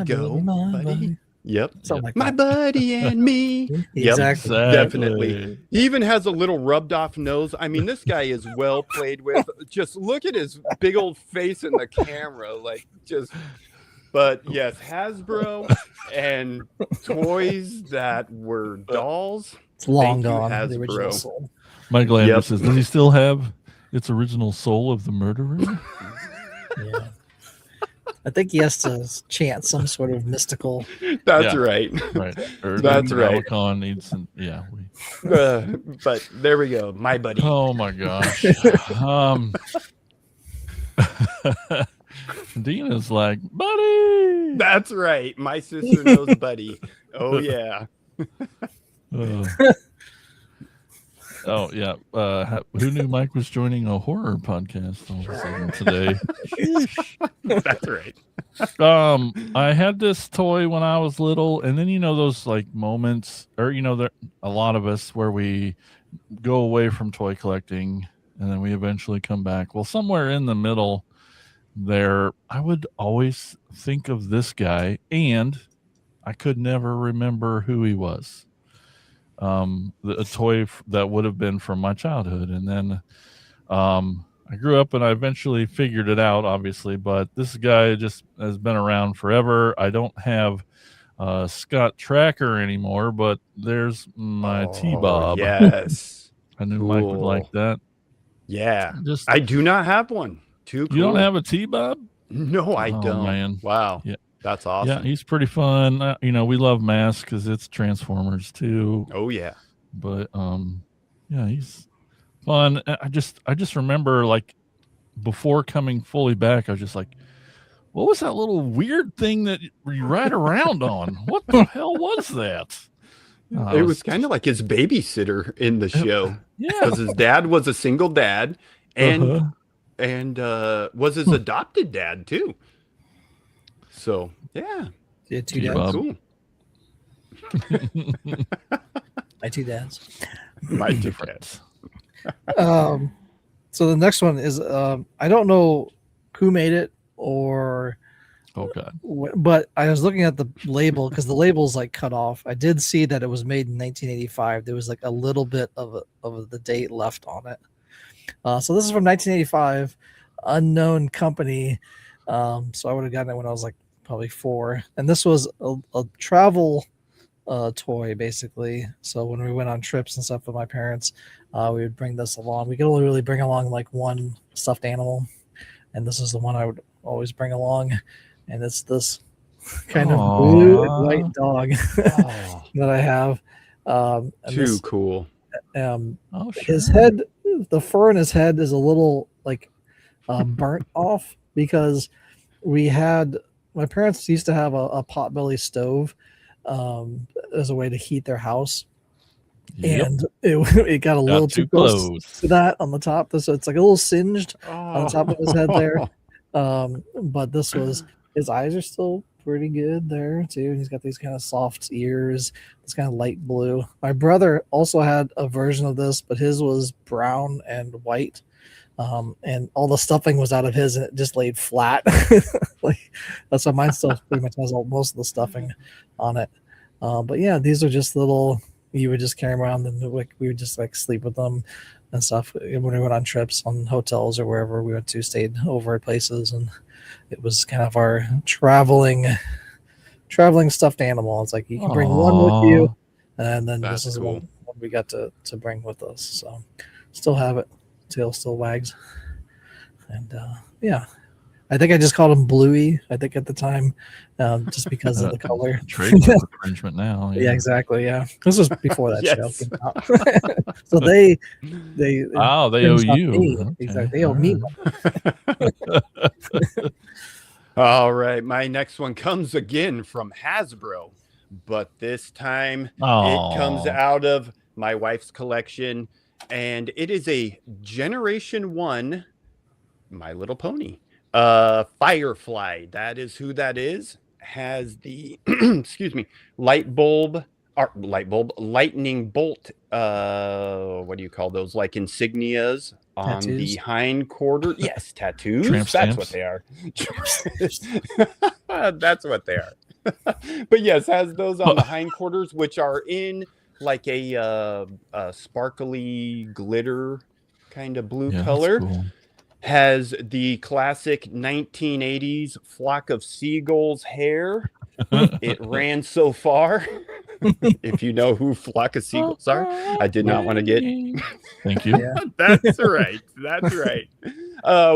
go, buddy. Yep. Like my buddy and me. Exactly. Definitely. He even has a little rubbed off nose. I mean, this guy is well played with. Just look at his big old face in the camera. But yes, Hasbro and toys that were dolls. It's long gone. The original soul. Michael Anderson says, does he still have its original soul of the murderer? Yeah. I think he has to chant some sort of mystical. That's right. Right. That's right. Needs some, but there we go. My buddy. Oh my gosh. Dina's like, buddy. That's right. My sister knows buddy. Oh yeah. Oh yeah. Who knew Mike was joining a horror podcast all of a sudden today? That's right. I had this toy when I was little, and then those like moments, or there a lot of us where we go away from toy collecting and then we eventually come back. Well, somewhere in the middle there, I would always think of this guy, and I could never remember who he was. A toy that would have been from my childhood, and then I grew up and I eventually figured it out, obviously, but this guy just has been around forever. I don't have Scott Tracker anymore, but there's my T-Bob. Yes. I knew Mike would like that. Yeah. I do not have one. Too cool. You don't have a T-Bob? No, I don't. Man. Wow. Yeah. That's awesome. Yeah, he's pretty fun. We love Mask because it's Transformers too. Oh yeah. But yeah, he's fun. I just remember, like, before coming fully back, I was just like, what was that little weird thing that you ride around on? What the hell was that? It was kind of like his babysitter in the show. Yeah. Because his dad was a single dad and was his adopted dad too. So yeah. Yeah, two dads. Cool. My two dads. My two dads. So the next one is I don't know who made it or Oh God. But I was looking at the label because the label's like cut off. I did see that it was made in 1985. There was like a little bit of the date left on it. So this is from 1985, unknown company. So I would have gotten it when I was like probably 4. And this was a travel toy basically. So when we went on trips and stuff with my parents, we would bring this along. We could only really bring along like one stuffed animal, and this is the one I would always bring along. And it's this kind of blue and white dog that I have. Too cool. His head, the fur in his head is a little like burnt off because my parents used to have a potbelly stove as a way to heat their house. Yep. And it got a little too close to that on the top. So it's like a little singed on the top of his head there. But his eyes are still pretty good there too. He's got these kind of soft ears. It's kind of light blue. My brother also had a version of this, but his was brown and white. And all the stuffing was out of his, and it just laid flat. Like that's why mine still pretty much has most of the stuffing on it. But yeah, these are just little. You would just carry them around, and we would just like sleep with them and stuff when we went on trips, on hotels or wherever we went to, stayed over at places, and it was kind of our traveling stuffed animal. It's like you can bring one with you, and then this is cool. one we got to bring with us. So still have it. Tail still wags. And yeah, I think I just called him Bluey, I think at the time, just because of the color. Trademark infringement now. Yeah, exactly. Yeah, this was before that show came out. So they owe you. Me. Okay. Exactly, they owe me. All right, my next one comes again from Hasbro, but this time it comes out of my wife's collection, and it is a Generation 1 My Little Pony. Firefly, that is who that is. Has the excuse me, lightning bolt, what do you call those, like insignias on the hind quarter? Yes, tattoos. That's what they are. That's what they are. But yes, has those on the hind quarters, which are in like a sparkly glitter kind of blue color. Cool. Has the classic 1980s flock of seagulls hair. It ran so far. If you know who Flock of Seagulls are, I did not want to get. Thank you. Yeah. That's right. That's right.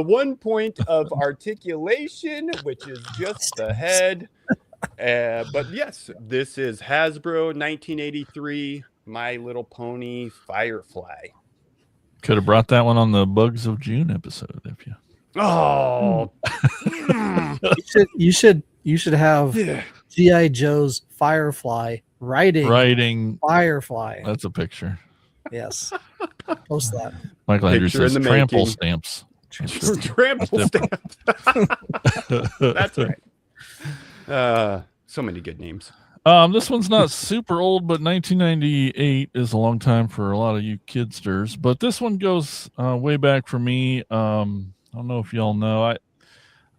1 point of articulation, which is just the head. But yes, this is Hasbro 1983 My Little Pony Firefly. Could have brought that one on the Bugs of June episode if you. Oh, you should have G.I. Joe's Firefly riding Firefly. That's a picture. Yes, post that. Michael Andrews says trample stamps. Trample stamps. That's right. So many good names. This one's not super old, but 1998 is a long time for a lot of you kidsters. But this one goes way back for me. I don't know if y'all know,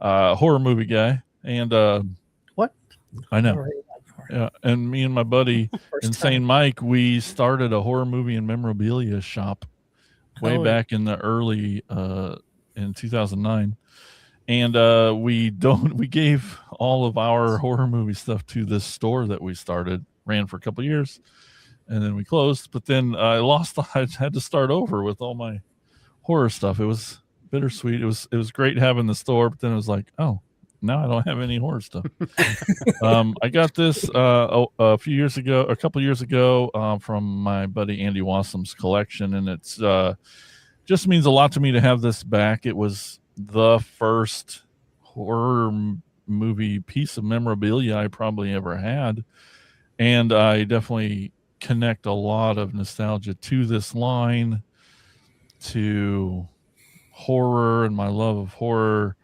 horror movie guy, and what? I know. Yeah, and me and my buddy Insane Mike, we started a horror movie and memorabilia shop way back in the early in 2009. And we gave all of our horror movie stuff to this store that we ran for a couple of years, and then we closed. But then I had to start over with all my horror stuff. It was bittersweet. It was great having the store, but then it was like, oh, now I don't have any horror stuff. I got this a couple years ago from my buddy Andy Wassom's collection, and it's just means a lot to me to have this back. It was the first horror movie piece of memorabilia I probably ever had, and I definitely connect a lot of nostalgia to this line, to horror and my love of horror.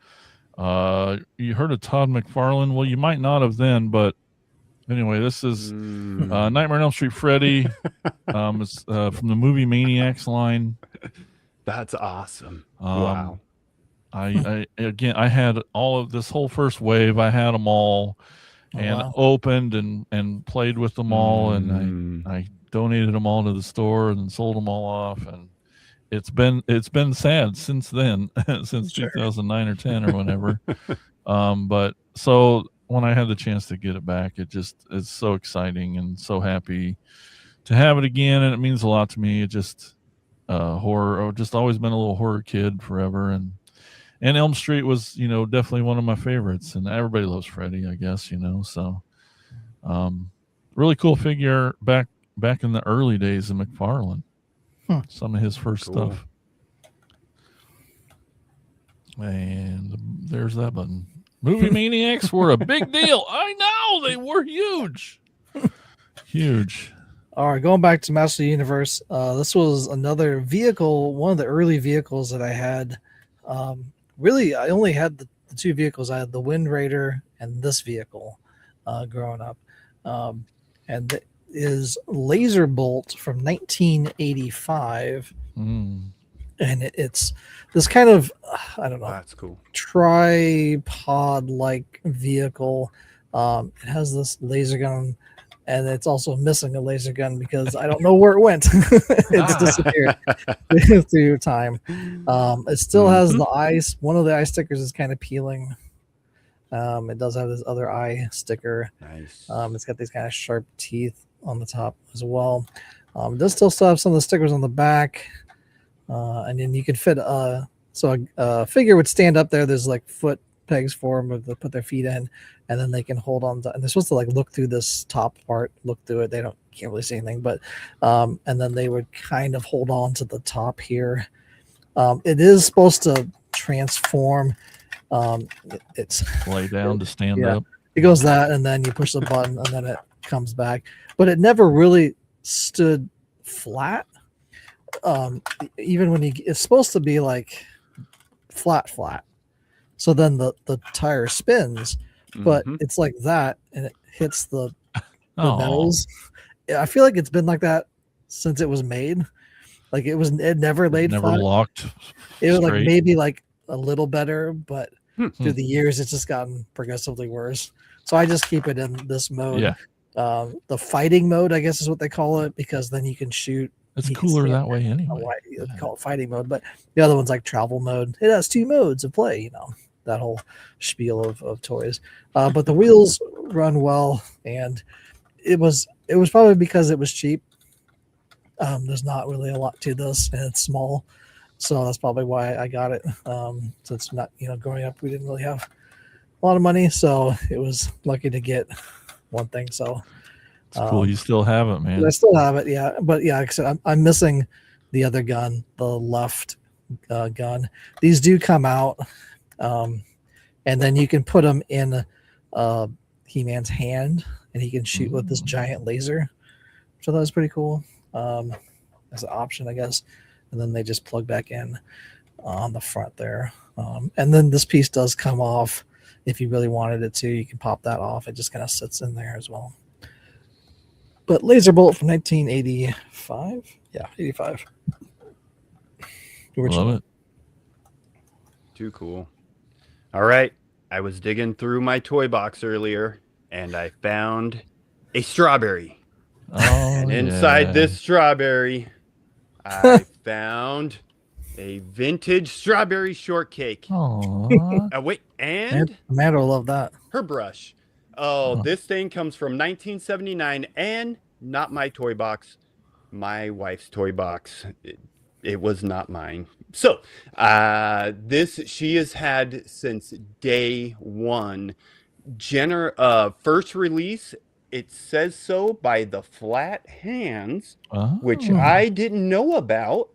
You heard of Todd McFarlane? Well, you might not have then, but anyway, this is Nightmare on Elm Street Freddy. It's from the movie Maniacs line. That's awesome. Wow. I again, I had all of this whole first wave. I had them all, and opened and played with them all, and I donated them all to the store and sold them all off, and it's been sad since then, since 2009 or 10 or whenever. But so when I had the chance to get it back, it's so exciting and so happy to have it again, and it means a lot to me. It just horror. I've just always been a little horror kid forever, and Elm Street was, definitely one of my favorites, and everybody loves Freddy, I guess, so really cool figure back in the early days of McFarlane. Some of his first stuff. And there's that button. Movie Maniacs were a big deal. I know, they were huge. Huge. All right, going back to Master of the Universe, this was another vehicle, one of the early vehicles that I had. Really, I only had the two vehicles. I had the Wind Raider and this vehicle growing up. And it is Laser Bolt from 1985. And it's this kind of, I don't know. That's cool. Tripod-like vehicle. It has this laser gun. And it's also missing a laser gun because I don't know where it went. It's disappeared through time. It still has the eyes. One of the eye stickers is kind of peeling. It does have this other eye sticker. Nice. It's got these kind of sharp teeth on the top as well. It does still have some of the stickers on the back. And then you can fit a figure would stand up there. There's like foot pegs for them to put their feet in, and then they can hold on to, and they're supposed to like look through this top part, look through it. They can't really see anything, but and then they would kind of hold on to the top here. It is supposed to transform. It's lay down to stand up. It goes that, and then you push the button, and then it comes back. But it never really stood flat. Even when it's supposed to be like flat. So then the tire spins, but it's like that, and it hits the nose. I feel like it's been like that since it was made. Like it never laid never flat. Locked. It was like maybe like a little better, but through the years it's just gotten progressively worse. So I just keep it in this mode. Yeah. The fighting mode, I guess, is what they call it, because then you can shoot. It's cooler that way anyway. You call it fighting mode, but the other one's like travel mode. It has 2 modes of play, that whole spiel of toys. But the wheels run well, and it was probably because it was cheap. There's not really a lot to this, and it's small, so that's probably why I got it. So it's not, growing up we didn't really have a lot of money, so it was lucky to get one thing. So it's cool. You still have it, man. I still have it, yeah. But yeah, like I said, I'm missing the other gun, the left gun. These do come out, and then you can put them in He-Man's hand, and he can shoot with this giant laser. So that was pretty cool. As an option, I guess. And then they just plug back in on the front there. And then this piece does come off if you really wanted it to. You can pop that off. It just kind of sits in there as well. But Laser Bolt from 1985. Yeah, 85. Love it. Too cool. All right. I was digging through my toy box earlier, and I found a strawberry. And inside this strawberry, I found a vintage strawberry shortcake. Wait, and Amanda will love that. Her brush. Oh, this thing comes from 1979, and not my toy box, my wife's toy box. It was not mine. So this she has had since day one. First release, it says so by the Flat Hands, which I didn't know about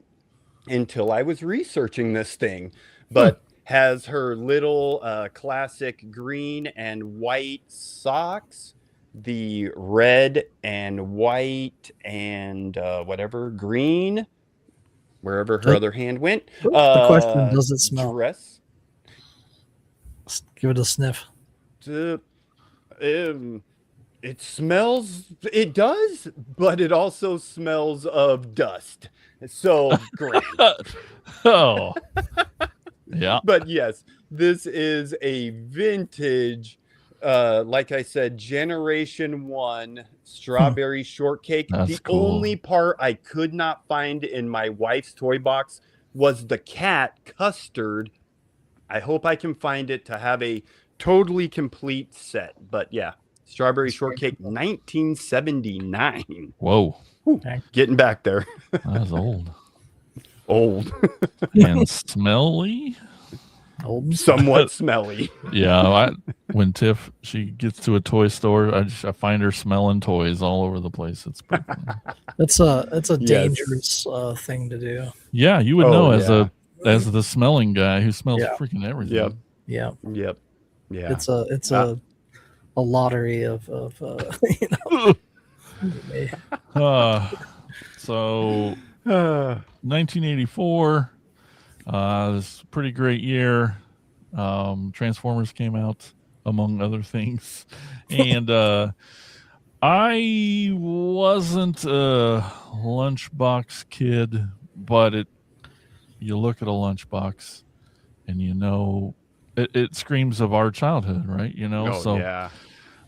until I was researching this thing. But has her little classic green and white socks, the red and white and whatever green, wherever her other hand went. The question, does it smell? Dress. Give it a sniff. It smells, it does, but it also smells of dust. So great. Yeah. But yes, this is a vintage, like I said, Generation 1 strawberry shortcake. That's The cool. only part I could not find in my wife's toy box was the cat custard. I hope I can find it to have a totally complete set. But yeah, strawberry shortcake 1979. Whoa. Okay. Getting back there. That's old. Old. And smelly. Old. Somewhat smelly. Yeah, when Tiff she gets to a toy store, I find her smelling toys all over the place. It's pretty funny. It's a Yes. dangerous thing to do. Yeah, you would Oh, know yeah. as the smelling guy who smells Yeah. freaking everything. Yep. Yeah, Yep. Yeah. it's a lottery of you know. So 1984, this pretty great year. Transformers came out, among other things, and I wasn't a lunchbox kid, but you look at a lunchbox, and you know it screams of our childhood, right? You know, Oh, so yeah.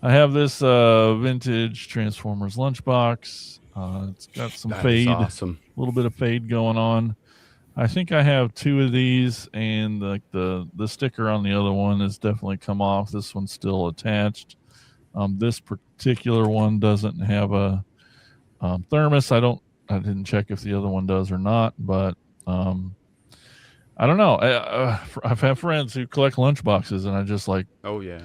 I have this vintage Transformers lunchbox. It's got some That is fade, awesome. a little bit of fade going on. I think I have 2 of these, and like the sticker on the other one has definitely come off. This one's still attached. This particular one doesn't have a thermos. I didn't check if the other one does or not, but I don't know. I've had friends who collect lunchboxes, and I just like, Oh, yeah.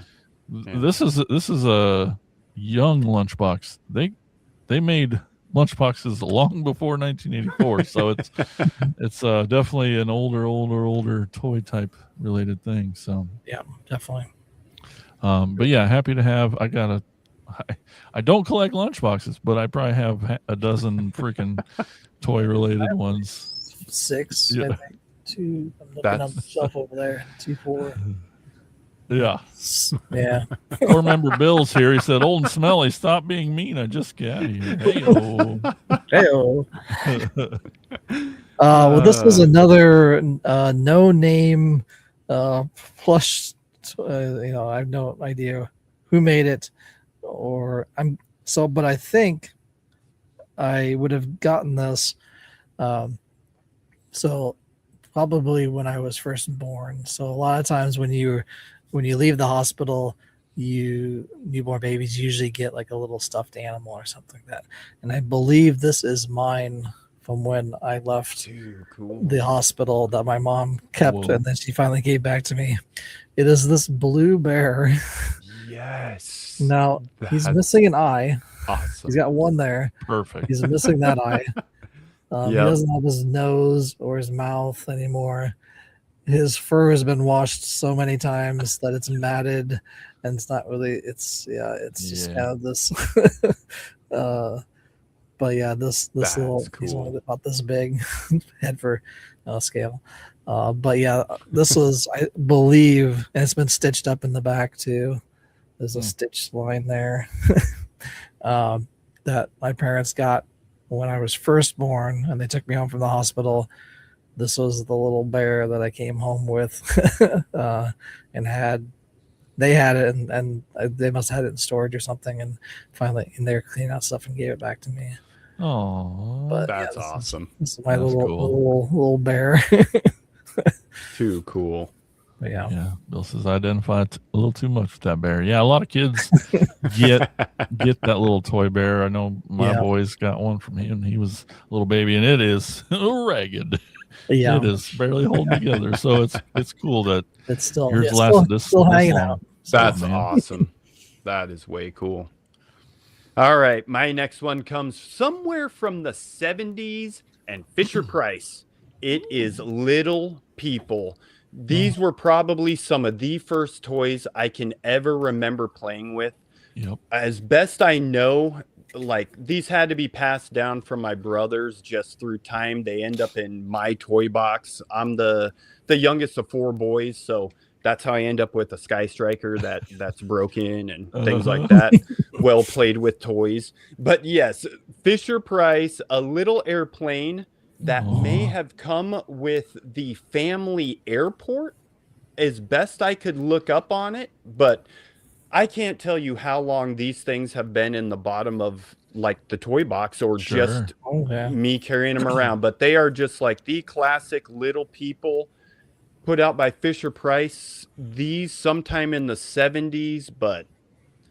Yeah. this is a young lunchbox. They made lunchboxes long before 1984, so it's definitely an older toy type related thing. So Yeah, definitely. but yeah, happy to have. I don't collect lunchboxes, but I probably have a dozen freaking toy related ones. 6, Yeah. I think. 2. I'm looking up the shelf over there. 2, 4. Yeah. Yeah. Core member Bill's here. He said, "Old and smelly, stop being mean. I just got out of here." Hey-o. Hey-o. Well, this was another no name plush. I have no idea who made it, but I think I would have gotten this. So probably when I was first born. So a lot of times when you leave the hospital, newborn babies usually get like a little stuffed animal or something like that. And I believe this is mine from when I left Dude, cool. the hospital that my mom kept, Whoa. and then she finally gave back to me. It is this blue bear. Yes. Now he's That's missing an eye. awesome. He's got one there. Perfect. He's missing that eye. He Yep. doesn't have his nose or his mouth anymore. His fur has been washed so many times that it's matted, and it's not really. It's just Yeah. kind of this. But yeah, this That's little he's cool. only about this big head for scale. But yeah, this was, I believe, and it's been stitched up in the back too. There's a stitch line there that my parents got when I was first born, and they took me home from the hospital. This was the little bear that I came home with, and they had it, and they must have had it in storage or something, and finally, and they were cleaning out stuff and gave it back to me. Oh, But That's yeah, awesome. this is my That's little, cool. little bear. Too cool. But yeah. yeah. Bill says I identified a little too much with that bear. Yeah, a lot of kids get that little toy bear. I know my Yeah. boys got one from him. He was a little baby, and it is ragged. Yeah, It is barely holding together. So it's cool that it's still yours yeah, lasted this still hanging long. out. That's man. awesome. That is way cool. All right. My next one comes somewhere from the 70s and Fisher Price. It is Little People. These were probably some of the first toys I can ever remember playing with. Yep. As best I know, like these had to be passed down from my brothers just through time. They end up in my toy box. I'm the youngest of 4 boys, so that's how I end up with a Sky Striker that's broken and things like that. Well played with toys. But yes, Fisher Price, a little airplane that may have come with the family airport, as best I could look up on it, but I can't tell you how long these things have been in the bottom of like the toy box or just me carrying them around. But they are just like the classic Little People put out by Fisher Price. These sometime in the 70s, but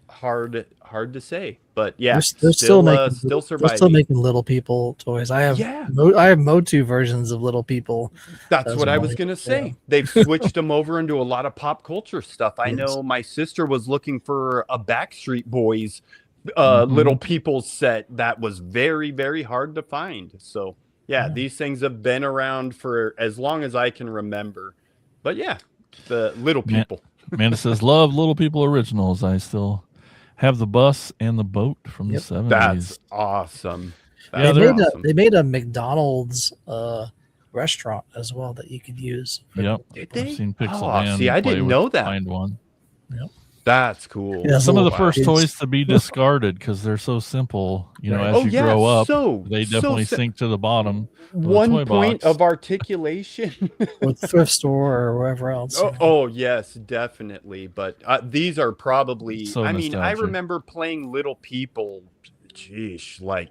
hard to say. But yeah, they're still surviving. They're still making Little People toys. I have Motu versions of Little People. That's what I was gonna say. Yeah. They've switched them over into a lot of pop culture stuff. I know my sister was looking for a Backstreet Boys Little People set that was very, very hard to find. So yeah, these things have been around for as long as I can remember. But yeah, the Little People. Amanda says, love Little People originals. I still have the bus and the boat from the 70s. That's awesome. They made a McDonald's restaurant as well that you could use. I've seen Pixel. See, I didn't know that. Find one. Yep. That's cool. Yeah, some of the first toys to be discarded because they're so simple. You know, as you grow up, they definitely sink to the bottom. One point of articulation with thrift store or wherever else. Oh yes, definitely. But these are probably. I mean, I remember playing Little People. Geesh, like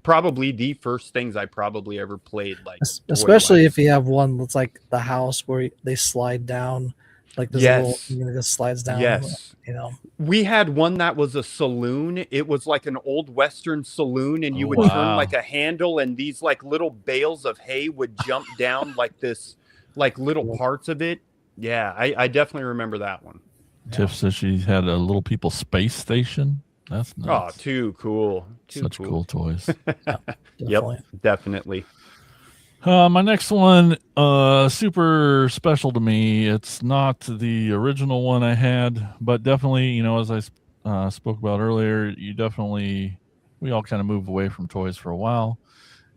probably the first things I probably ever played. Like, especially if you have one that's like the house where they slide down. Like this little thing that just slides down. Yes. You know. We had one that was a saloon. It was like an old Western saloon, and you would turn like a handle, and these like little bales of hay would jump down like this, like little parts of it. Yeah, I definitely remember that one. Tiff says she had a Little People space station. That's nuts. Oh, too cool. Such cool toys. Yep, definitely. My next one, super special to me. It's not the original one I had, but definitely, you know, as I spoke about earlier, we all kind of move away from toys for a while.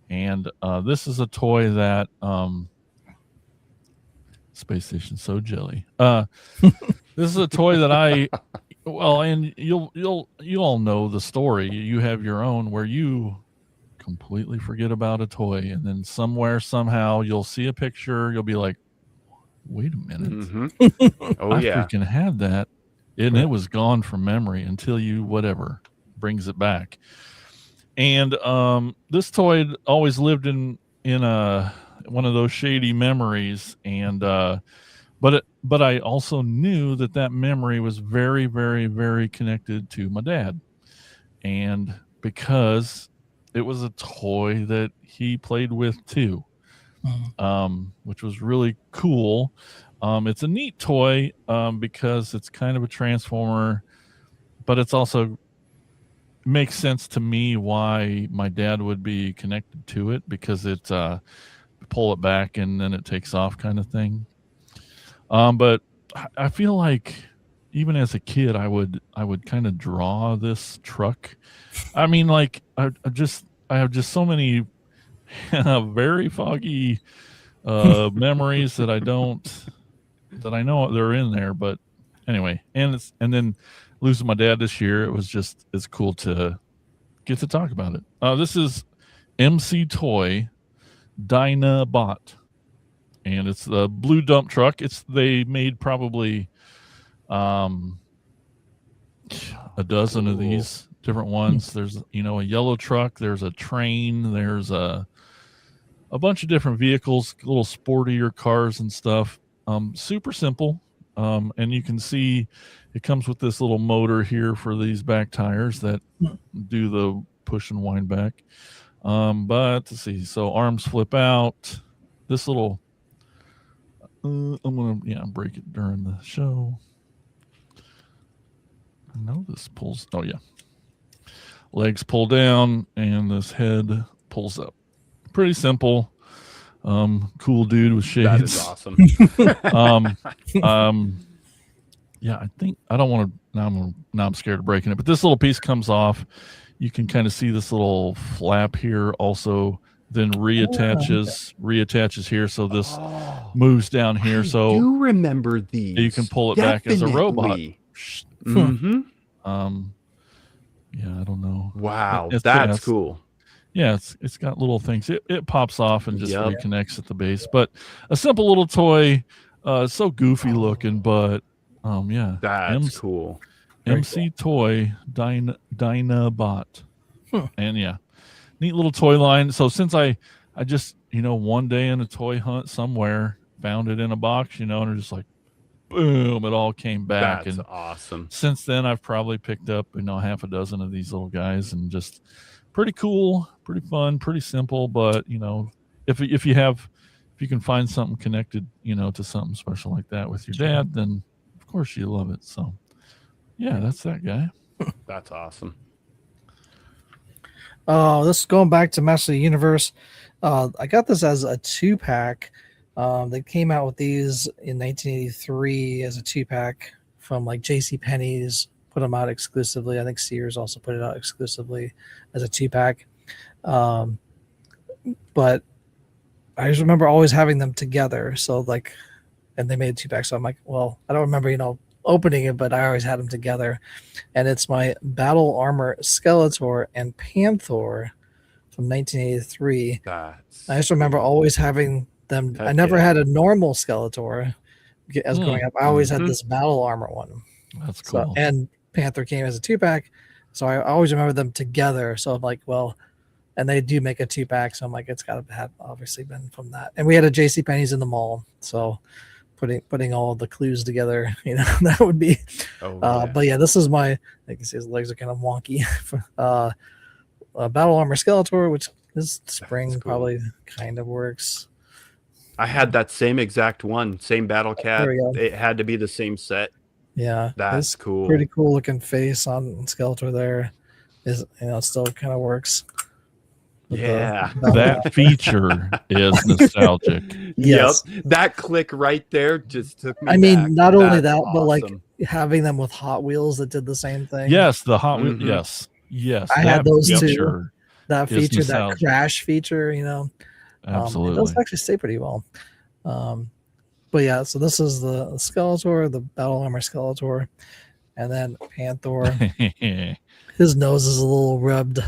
And this is a toy that, Space Station, so jelly. This is a toy that and you all know the story. You have your own where you completely forget about a toy, and then somehow you'll see a picture, you'll be like, wait a minute. I freaking had that, and it was gone from memory until you brings it back. And this toy always lived in one of those shady memories, and but I also knew that memory was very, very, very connected to my dad, and because it was a toy that he played with too, which was really cool. It's a neat toy because it's kind of a transformer, but it's also makes sense to me why my dad would be connected to it, because it's pull it back and then it takes off kind of thing. But I feel like even as a kid, I would kind of draw this truck. I mean, like I have just so many very foggy memories that I know they're in there. But anyway, and then losing my dad this year, it's cool to get to talk about it. This is MC Toy Dinabot, and it's the blue dump truck. They made probably a dozen of these different ones. There's a yellow truck, there's a train, there's a bunch of different vehicles, little sportier cars and stuff. Super simple. And you can see it comes with this little motor here for these back tires that do the push and wind back. But let's see, so arms flip out. This little I'm gonna break it during the show. No, this pulls. Oh yeah, legs pull down and this head pulls up. Pretty simple. Cool dude with shades. That is awesome. Yeah, I think I don't want to. Now I'm scared of breaking it. But this little piece comes off. You can kind of see this little flap here. Also, then reattaches here. So this moves down here. So I do remember these. You can pull it back as a robot. Mm-hmm. Yeah, I don't know. Wow, that's cool. Yeah, it's got little things. It pops off and just Yep. reconnects at the base. But a simple little toy, so goofy looking, but yeah. That's cool. MC Toy Dynabot. Hmm. And yeah, neat little toy line. So since I just, one day in a toy hunt somewhere, found it in a box, and it just like, boom, it all came back. That's and awesome. since then, I've probably picked up, half a dozen of these little guys, and just pretty cool, pretty fun, pretty simple. But if you can find something connected, to something special like that with your dad, then of course you love it. So yeah, that's that guy. That's awesome. Oh, this is going back to Master of the Universe. I got this as a 2-pack. They came out with these in 1983 as a 2-pack from like J.C. Penney's. Put them out exclusively. I think Sears also put it out exclusively as a 2-pack. But I just remember always having them together. So like, and they made a 2-pack. So I'm like, well, I don't remember, opening it, but I always had them together. And it's my Battle Armor Skeletor and Panther from 1983. I just remember always having them. I never had a normal Skeletor as growing up. I always had this Battle Armor one. That's cool. So, and Panther came as a 2-pack. So I always remember them together. So I'm like, well, and they do make a 2-pack. So I'm like, it's got to have obviously been from that. And we had a J.C. Penney's in the mall. So putting all the clues together, that would be. But yeah, this is my. I can see his legs are kind of wonky. Battle Armor Skeletor, which this spring probably kind of works. I had that same exact one, same Battle Cat. It had to be the same set. Yeah, that's cool. Pretty cool looking face on Skeletor there. Is it still kind of works. Yeah, that feature is nostalgic. Yes. Yep, that click right there just took me. I mean, not only that, awesome. but like having them with Hot Wheels that did the same thing. Yes, the Hot Wheels. Yes, I had those too. That feature, that crash feature, absolutely. It does actually stay pretty well. But yeah, so this is the Skeletor, the Battle Armor Skeletor, and then Panther. His nose is a little rubbed.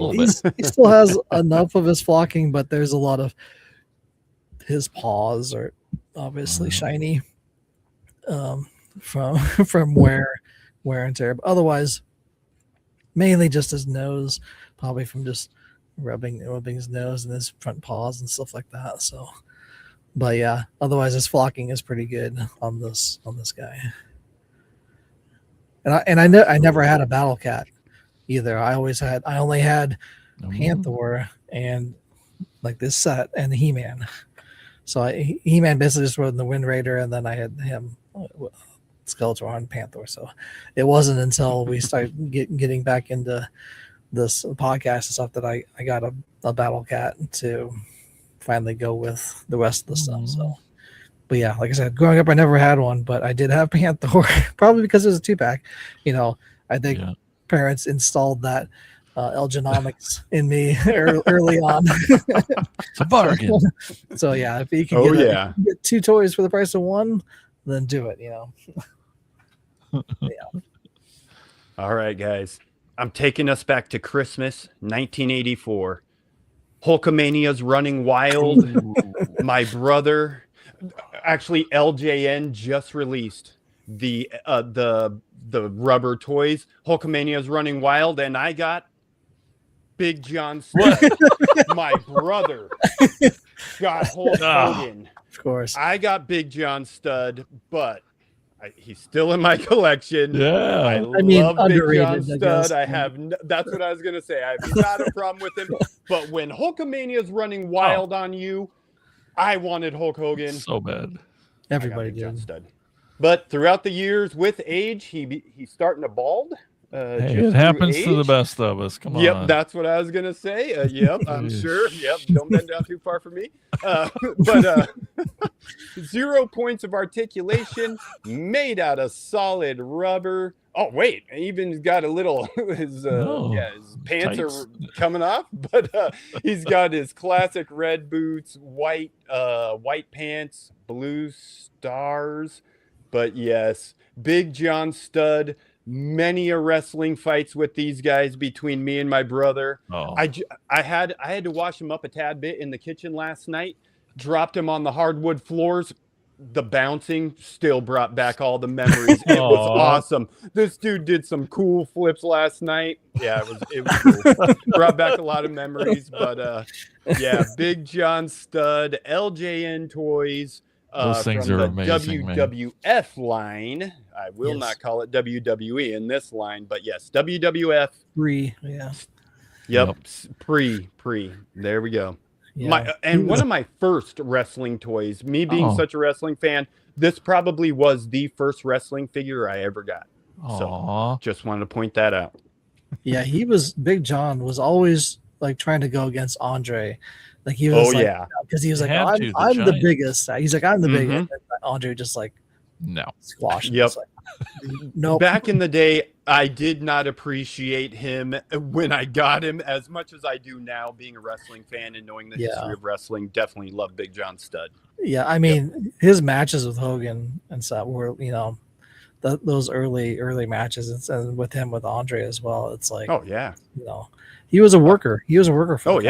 He still has enough of his flocking, but there's a lot of his paws are obviously shiny from wear and tear. But otherwise, mainly just his nose, probably from just rubbing his nose and his front paws and stuff like that. So, but yeah, otherwise his flocking is pretty good on this guy. And I never had a Battle Cat either. I only had Panther and like this set and He-Man. So He-Man basically just rode in the Wind Raider, and then I had him Skeletor and Panther. So it wasn't until we started getting back into this podcast and stuff that I got a Battle Cat to finally go with the rest of the stuff. So. But yeah, like I said, growing up, I never had one, but I did have Panther, probably because it was a 2-pack. I think parents installed that Elgnomics in me early on. It's a bargain. So yeah, if you can get 2 toys for the price of 1, then do it. Yeah. All right, guys, I'm taking us back to Christmas, 1984. Hulkamania's running wild. My brother. Actually, LJN just released the rubber toys. Hulkamania's running wild, and I got Big John Stud. My brother got Hulk Hogan. Of course, I got Big John Stud, but he's still in my collection. Yeah, I love Big John Stud. That's what I was gonna say. I've got a problem with him, but when Hulkamania's running wild on you. I wanted Hulk Hogan so bad. Everybody did. Stud. But throughout the years, with age, he's starting to bald. It happens to the best of us. Come on. Yep, that's what I was gonna say. Yep, I'm sure. Yep, don't bend down too far for me. But 0 points of articulation, made out of solid rubber. Oh wait, even got a little his pants are coming off, but he's got his classic red boots, white pants, blue stars. But yes, Big John Stud, many a wrestling fights with these guys between me and my brother. Oh. I had to wash him up a tad bit in the kitchen last night. Dropped him on the hardwood floors. The bouncing still brought back all the memories. It was awesome. This dude did some cool flips last night. Yeah, it was cool. Brought back a lot of memories. But yeah, Big John Stud, LJN Toys. Those things from are the amazing, WWF line. I will not call it WWE in this line, but yes, WWF. Yep. Pre. There we go. Yeah. One of my first wrestling toys, me being such a wrestling fan, this probably was the first wrestling figure I ever got. So just wanted to point that out. Yeah, Big John was always like trying to go against Andre. Like he was because he was like, I'm the biggest. He's like, I'm the biggest. And Andre just like squashed him. Yep. Like, nope. Back in the day, I did not appreciate him when I got him as much as I do now, being a wrestling fan and knowing the history of wrestling. Definitely love Big John Stud. Yeah, I mean, his matches with Hogan and stuff were, those early matches, and with him with Andre as well. It's like, he was a worker. He was a worker for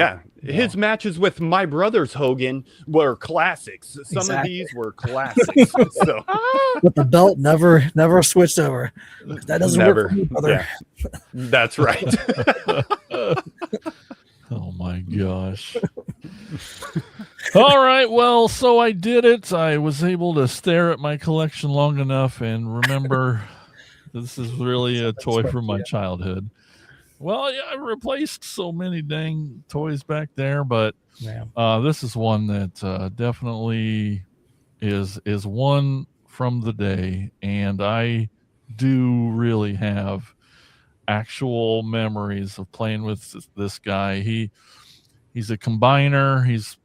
his matches with my brother's Hogan were classics. Some of these were classics. So but the belt never switched over. That doesn't work for me, brother. Yeah. That's right. Oh my gosh. All right, well, so I did it. I was able to stare at my collection long enough and remember this is really a toy from my childhood. Well, yeah, I replaced so many dang toys back there, but this is one that definitely is one from the day, and I do really have actual memories of playing with this guy. He's a combiner. He's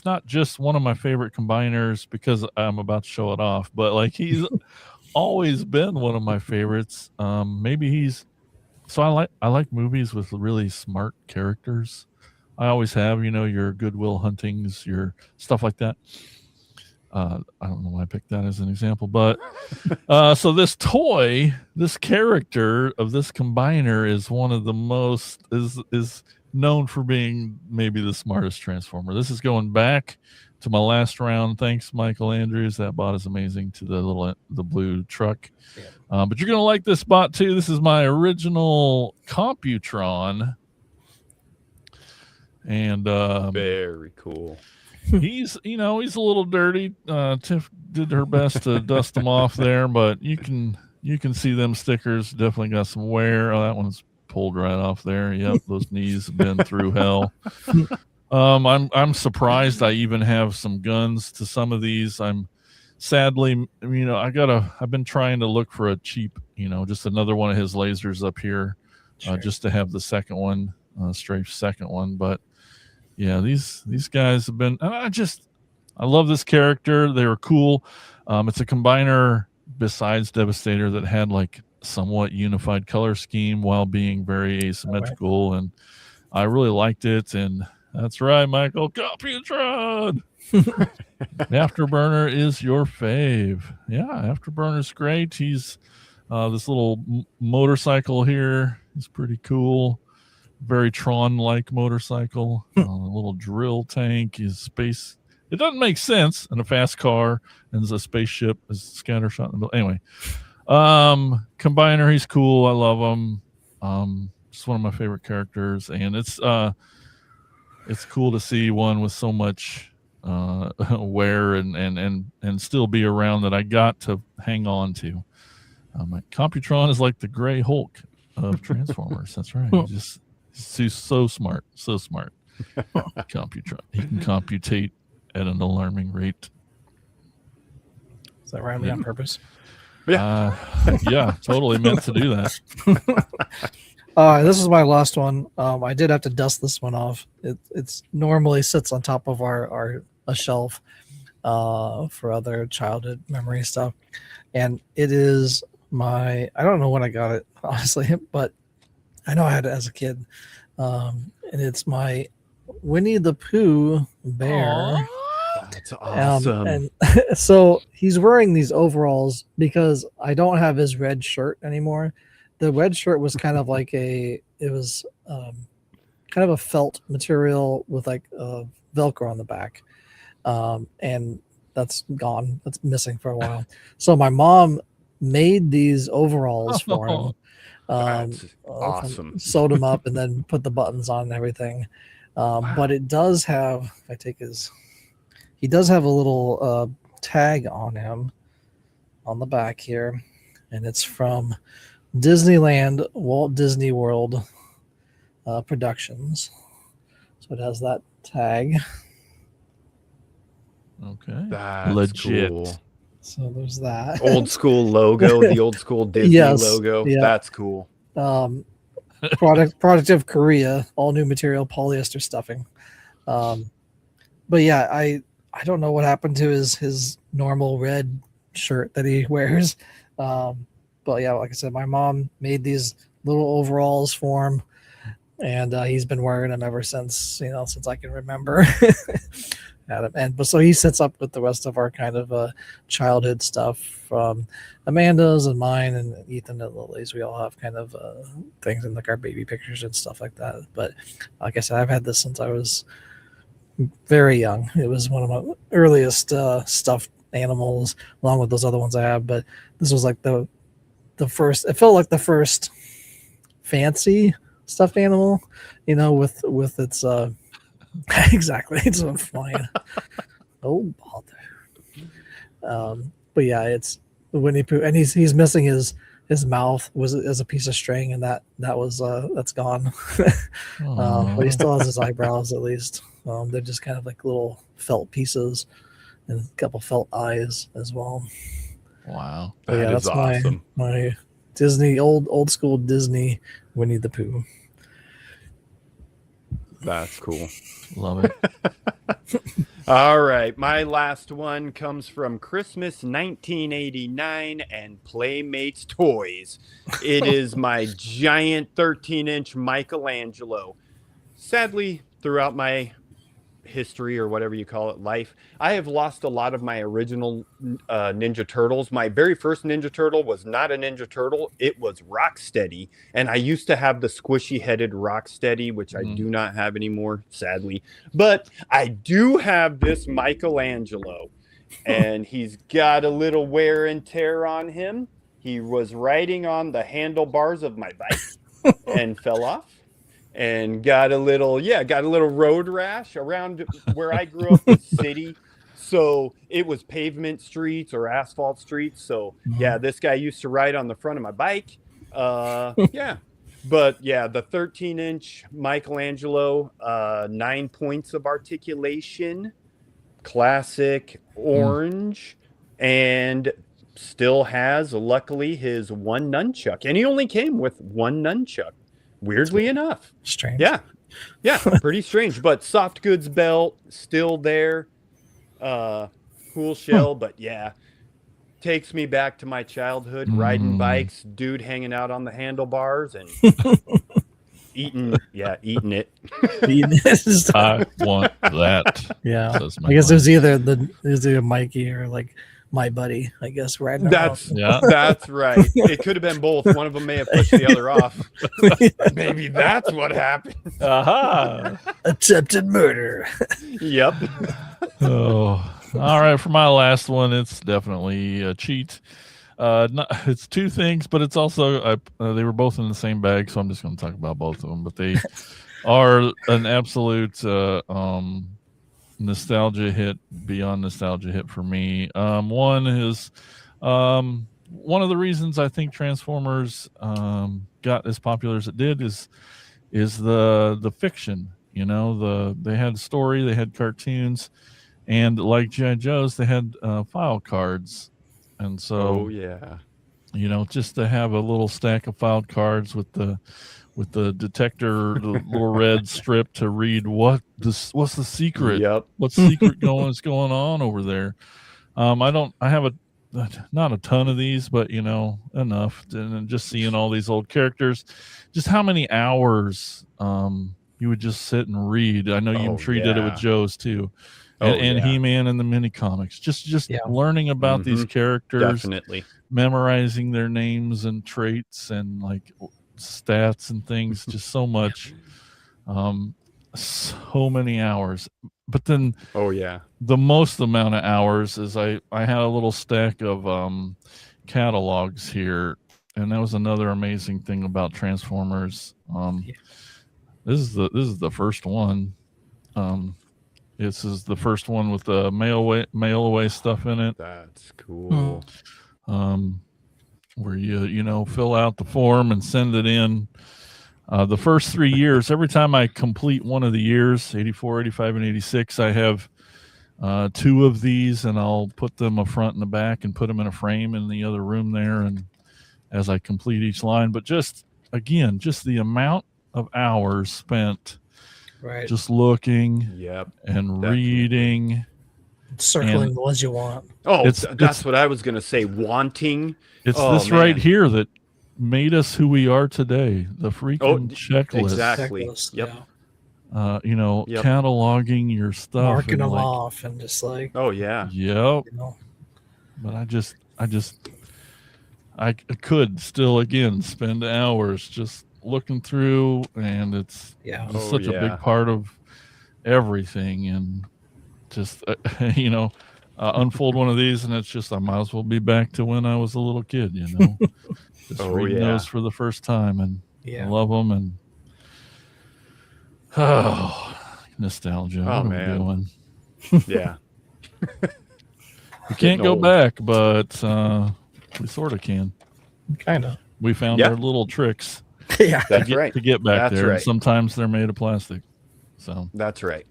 not just one of my favorite combiners because I'm about to show it off, but like he's always been one of my favorites. So I like movies with really smart characters. I always have, your Good Will Huntings, your stuff like that. I don't know why I picked that as an example, but so this character of this combiner is one of the most is known for being maybe the smartest Transformer. This is going back to my last round. Thanks, Michael Andrews. That bot is amazing, to the blue truck. But you're gonna like this bot too. This is my original Computron, and very cool. He's a little dirty. Tiff did her best to dust them off there, but you can see them stickers definitely got some wear. Oh, that one's pulled right off there. Yep, those knees have been through hell. I'm surprised I even have some guns to some of these. I'm sadly, I've been trying to look for a cheap, just another one of his lasers up here, just to have the second one, strafe second one. But yeah, these guys have been, I love this character. They were cool. It's a combiner besides Devastator that had like somewhat unified color scheme while being very asymmetrical, and I really liked it. And that's right, Michael, Computron. Afterburner is your fave. Yeah, Afterburner's great. He's this little motorcycle here. He's pretty cool. Very Tron-like motorcycle. A little drill tank. His space. It doesn't make sense in a fast car, and there's a spaceship, a scatter shot in the middle. Anyway, Combiner, he's cool. I love him. Just one of my favorite characters, and it's cool to see one with so much wear and still be around that I got to hang on to. My Computron is like the Gray Hulk of Transformers. That's right. He's so smart. Computron. He can computate at an alarming rate. Is that rhyming on purpose? Yeah. Yeah, totally meant to do that. This is my last one. I did have to dust this one off. It's normally sits on top of a shelf for other childhood memory stuff, and it is I don't know when I got it, honestly, but I know I had it as a kid. And it's my Winnie the Pooh bear. Aww. That's awesome. And so he's wearing these overalls because I don't have his red shirt anymore. The red shirt was kind of like it was kind of a felt material with like Velcro on the back. And that's gone. That's missing for a while. So my mom made these overalls for him. That's awesome. Sewed them up and then put the buttons on and everything. Wow. But it does have, if I take he does have a little tag on him on the back here. And it's from Disneyland Walt Disney World Productions. So it has that tag. Okay. That's legit. Cool. So there's that. Old school logo, the old school Disney logo. Yeah. That's cool. Product of Korea, all new material, polyester stuffing. But yeah, I don't know what happened to his normal red shirt that he wears. But yeah, like I said, my mom made these little overalls for him, and he's been wearing them ever since, since I can remember. But so he sits up with the rest of our kind of childhood stuff from Amanda's and mine and Ethan and Lily's. We all have kind of things in like our baby pictures and stuff like that. But like I said, I've had this since I was very young. It was one of my earliest stuffed animals, along with those other ones I have. But this was like the first. It felt like the first fancy stuffed animal, with its. Exactly, it's flying. Oh bother. But yeah, it's Winnie Pooh, and he's missing his mouth as a piece of string, and that's gone. But he still has his eyebrows at least. They're just kind of like little felt pieces, and a couple felt eyes as well. Wow, that that's awesome. my Disney old school Disney Winnie the Pooh. That's cool. Love it. All right. My last one comes from Christmas 1989 and Playmates Toys. It is my giant 13-inch Michelangelo. Sadly, throughout my history, or whatever you call it, life, I have lost a lot of my original Ninja Turtles. My very first Ninja Turtle was not a Ninja Turtle. It was Rocksteady. And I used to have the squishy headed Rocksteady, which I do not have anymore, sadly. But I do have this Michelangelo, and he's got a little wear and tear on him. He was riding on the handlebars of my bike and fell off. And got a little road rash around where I grew up, the city. So it was pavement streets or asphalt streets. So yeah, this guy used to ride on the front of my bike. Yeah. But yeah, the 13-inch Michelangelo, 9 points of articulation, classic orange, and still has, luckily, his one nunchuck. And he only came with one nunchuck. Weirdly enough. Strange. Yeah, pretty strange. But soft goods belt still there. Cool shell, but yeah, takes me back to my childhood, riding bikes, dude hanging out on the handlebars and eating it. I want that. Yeah, I guess it was either Mikey or like my buddy, I guess, riding around. That's right. It could have been both. One of them may have pushed the other off. Maybe that's what happened. Attempted murder. Yep. Oh, all right. For my last one, it's definitely a cheat. It's two things, but it's also they were both in the same bag, so I'm just going to talk about both of them. But they are an absolute nostalgia hit, beyond nostalgia hit for me. One is one of the reasons I think Transformers got as popular as it did is the fiction. They had story, they had cartoons, and like G.I. Joe's, they had file cards. And so just to have a little stack of filed cards with the detector, the little red strip to read what's the secret? Yep. What's the secret going on over there? I have not a ton of these, but enough. And just seeing all these old characters, just how many hours you would just sit and read. I know I'm sure you did it with Joe's too. And He-Man and the mini comics. Just learning about these characters, definitely memorizing their names and traits and like stats and things. Just so much, so many hours. But then, the most amount of hours is I had a little stack of catalogs here, and that was another amazing thing about Transformers. This is the first one. This is the first one with the mail away stuff in it. That's cool. Where you fill out the form and send it in. The first 3 years, every time I complete one of the years, 84, 85, and 86, I have 2 of these, and I'll put them a front and a back and put them in a frame in the other room there, and as I complete each line. But just the amount of hours spent just looking and reading, circling the ones you want. That's what I was going to say. Wanting. It's this right here that made us who we are today. The freaking checklist. Exactly. Yep. Cataloging your stuff, marking them off, and just like. Yep. But I could still again spend hours just looking through, and it's such a big part of everything, and just unfold one of these, and it's just I might as well be back to when I was a little kid, just reading those for the first time, and I love them, and nostalgia. Oh, what man. are we doing? Yeah. We can't go back, but we sort of can. Kind of. We found our little tricks. That's right. To get back That's there. right. And sometimes they're made of plastic. So that's right.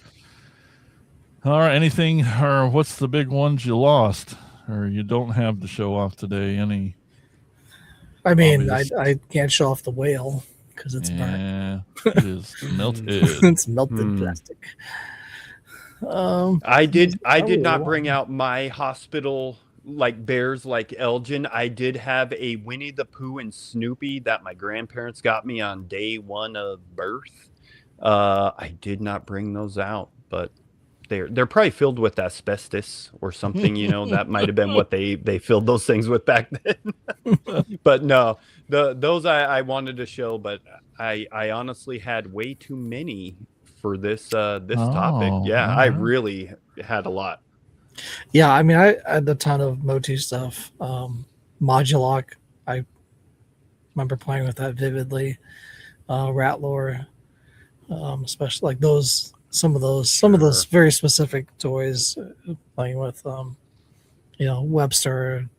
All right. Anything, or what's the big ones you lost, or you don't have to show off today? Any? I mean, I can't show off the whale because it's burnt. It is melted. It's melted plastic. I did not bring out my hospital like bears like Elgin. I did have a Winnie the Pooh and Snoopy that my grandparents got me on day 1 of birth. I did not bring those out, but they're probably filled with asbestos or something, that might have been what they filled those things with back then. But no, those I wanted to show, but I honestly had way too many for this topic. Yeah, I really had a lot. Yeah, I mean, I had a ton of Motu stuff. Modulock, I remember playing with that vividly. Ratlore, especially like those. Some of those very specific toys. Playing with, Webster.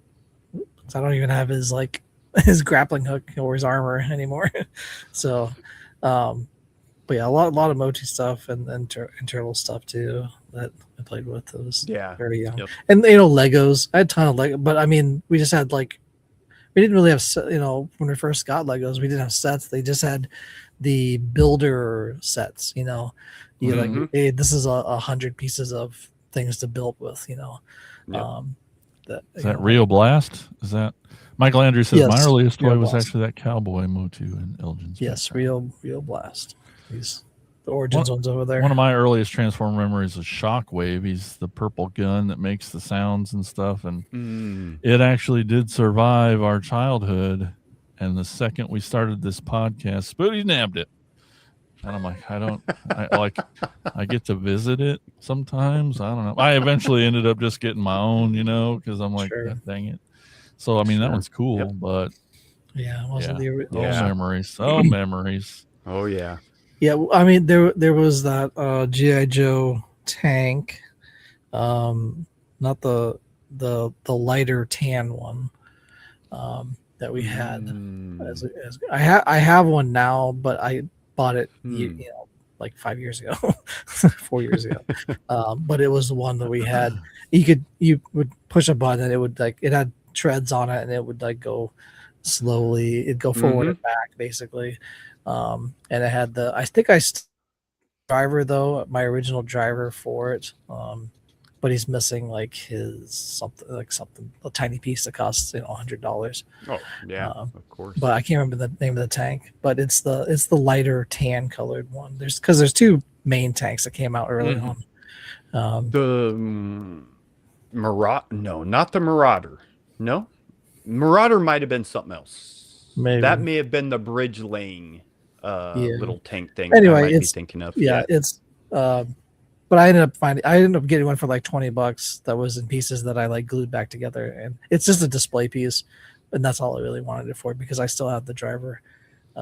I don't even have his grappling hook or his armor anymore. So, but yeah, a lot of Motu stuff and Turtle stuff too that I played with. It was very young. Yep. And Legos. I had a ton of Lego, but I mean, we just had we didn't really have when we first got Legos, we didn't have sets. They just had the builder sets. Hey, this is 100 pieces of things to build with. Is that Rio Blast? Is that Michael Andrews says my earliest toy was actually that cowboy Motu in Elgin's. Yes, Rio Blast. He's the Origins ones over there. One of my earliest Transformer memories is Shockwave. He's the purple gun that makes the sounds and stuff, and it actually did survive our childhood. And the second we started this podcast, Spooty nabbed it. And I'm like, I get to visit it sometimes. I don't know. I eventually ended up just getting my own, because I'm like, dang it. So, I mean, that one's cool, but memories. Oh, memories. Oh, yeah. Yeah, I mean, there was that G.I. Joe tank, not the lighter tan one that we had. I have one now, but I bought it like 5 years ago, 4 years ago. But it was the one that we had. You would push a button and it would it had treads on it, and it would go slowly. It'd go forward and back basically. And it had driver though, my original driver for it. but he's missing like a tiny piece that costs $100. Oh yeah, of course. But I can't remember the name of the tank. But it's the lighter tan colored one. There's two main tanks that came out early on. The Marauder? No, not the Marauder. No, Marauder might have been something else. Maybe that may have been the bridge laying little tank thing. Anyway, I might be thinking of. It's. But I ended up getting one for like $20 that was in pieces that I like glued back together, and it's just a display piece, and that's all I really wanted it for because I still have the driver,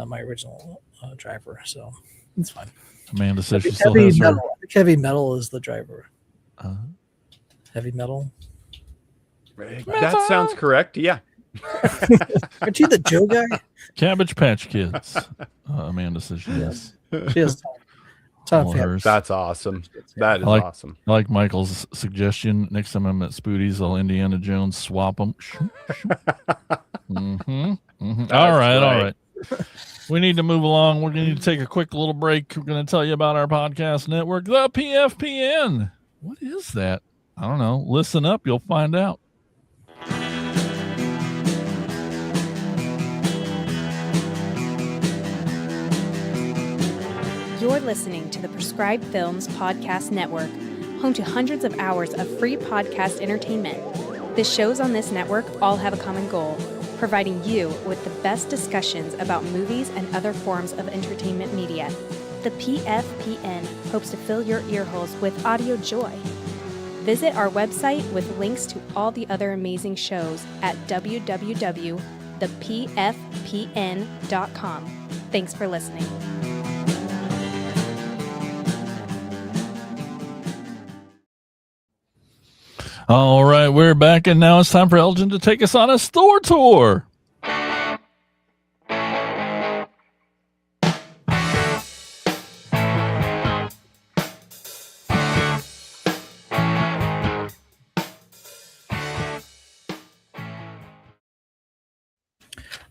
my original driver, so it's fine. Amanda says she still has her. Heavy metal is the driver. Heavy metal. That sounds correct. Yeah. Aren't you the Joe guy? Cabbage Patch Kids. Amanda says she is. She has ton of fans. That's awesome. That is awesome. I like Michael's suggestion. Next time I'm at Spoody's, I'll Indiana Jones swap them. All right. We need to move along. We're going to need to take a quick little break. We're going to tell you about our podcast network, the PFPN. What is that? I don't know. Listen up. You'll find out. You're listening to the Prescribed Films Podcast Network, home to hundreds of hours of free podcast entertainment. The shows on this network all have a common goal, providing you with the best discussions about movies and other forms of entertainment media. The PFPN hopes to fill your earholes with audio joy. Visit our website with links to all the other amazing shows at www.thepfpn.com. Thanks for listening. All right, we're back, and now it's time for Elgin to take us on a store tour.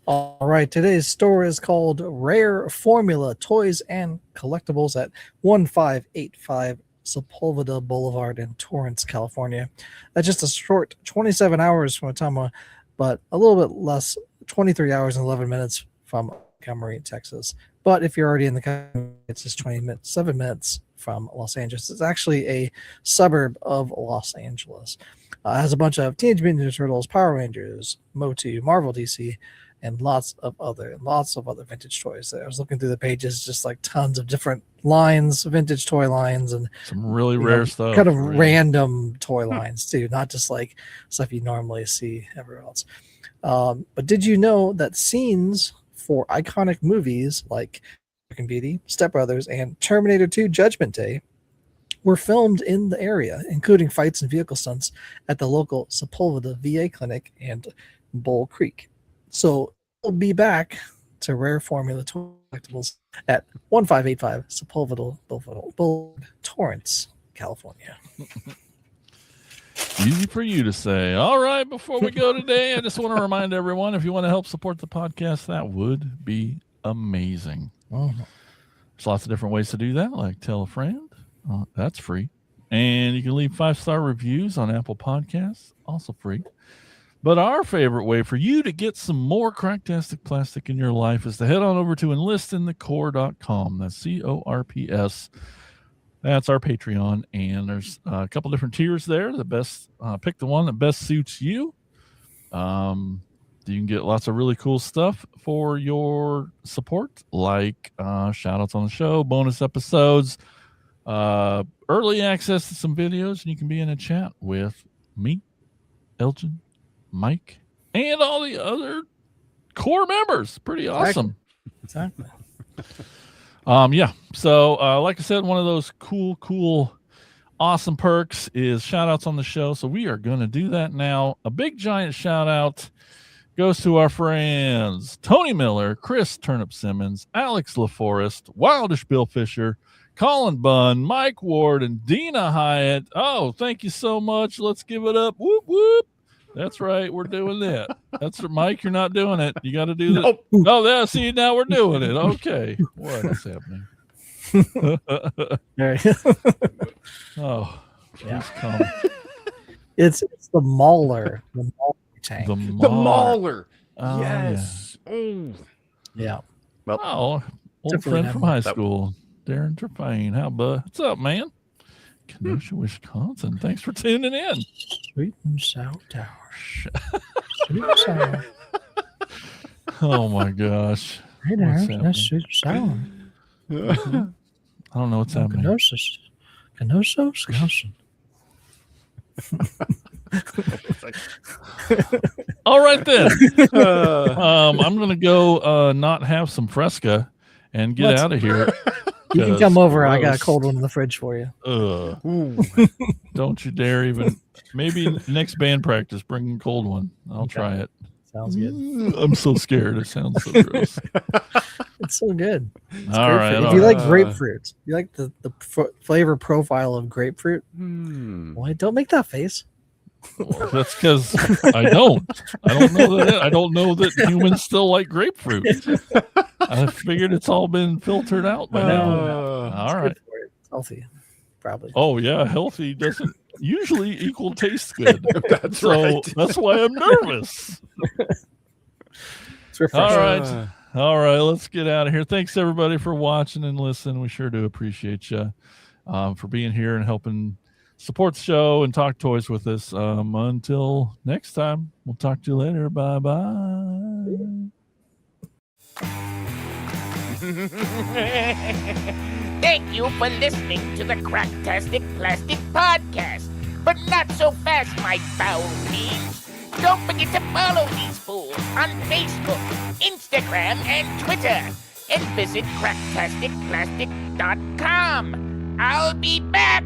All right, today's store is called Rare Formula Toys and Collectibles at 1585 Sepulveda Boulevard in Torrance, California. That's just a short 27 hours from Ottumwa, but a little bit less, 23 hours and 11 minutes from Montgomery, Texas. But if you're already in the country, it's just 7 minutes from Los Angeles. It's actually a suburb of Los Angeles. It has a bunch of Teenage Mutant Ninja Turtles, Power Rangers, Motu, Marvel DC, and lots of other vintage toys. I was looking through the pages, just like tons of different lines, vintage toy lines, and some really rare stuff. Kind of random toy lines too, not just like stuff you normally see everywhere else. But did you know that scenes for iconic movies like American Beauty, Step Brothers, and Terminator 2: Judgment Day were filmed in the area, including fights and vehicle stunts at the local Sepulveda VA clinic and Bull Creek? So we'll be back to Rare Formula Toys Collectibles at 1585 Sepulveda Boulevard, Torrance, California. Easy for you to say. All right, before we go today, I just want to remind everyone, if you want to help support the podcast, that would be amazing. There's lots of different ways to do that, like tell a friend. That's free. And you can leave 5-star reviews on Apple Podcasts, also free. But our favorite way for you to get some more Cracktastic Plastic in your life is to head on over to enlistinthecore.com. That's CORPS. That's our Patreon. And there's a couple different tiers there. The best, pick the one that best suits you. You can get lots of really cool stuff for your support, like shout outs on the show, bonus episodes, early access to some videos, and you can be in a chat with me, Elgin, Mike, and all the other core members. Pretty awesome. Exactly. Yeah. So, like I said, one of those cool, awesome perks is shout outs on the show. So we are going to do that now. A big giant shout out goes to our friends Tony Miller, Chris Turnip Simmons, Alex LaForest, Wildish Bill Fisher, Colin Bunn, Mike Ward, and Dina Hyatt. Oh, thank you so much. Let's give it up. Whoop, whoop. That's right. We're doing that. That's Mike. You're not doing it. You got to do that. Nope. Oh, yeah. See, now we're doing it. Okay. What is happening? Oh, Yeah. Please come. It's the Mauler. The Mauler tank. The The Mauler. Oh, Yes. Oh. Yeah. Well, Oh, old Definitely friend not from more. high school, Darren Trepane. How, bud? What's up, man? Kenosha, Wisconsin. Thanks for tuning in. Sweet and sour tower. Sweet and sour. Oh my gosh. Hey What's there. happening? That's sweet and sour. I don't know what's happening. Kenosha, Wisconsin. All right then. I'm gonna go not have some Fresca and get Let's- out of here. You can come over. I got a gross. cold one in the fridge for you. Ooh. Don't you dare even. Maybe next band practice, bring a cold one. I'll Okay. try it. Sounds good. I'm so scared. It sounds so gross. It's so good. It's All right. grapefruit. If all you right. like grapefruit, you like the flavor profile of grapefruit. Why don't make that face? Well, that's because I don't know that humans still like grapefruit. I figured it's all been filtered out by now. It's All good right. for you. It's healthy, probably. Oh yeah, healthy doesn't usually equal taste good. That's So right. that's why I'm nervous. It's refreshing. All right. All right, let's get out of here. Thanks everybody for watching and listening. We sure do appreciate you for being here and helping support the show and talk toys with us. Until next time, we'll talk to you later. Bye bye. Thank you for listening to the Cracktastic Plastic Podcast. But not so fast, my foul fiends. Don't forget to follow these fools on Facebook, Instagram, and Twitter. And visit cracktasticplastic.com. I'll be back.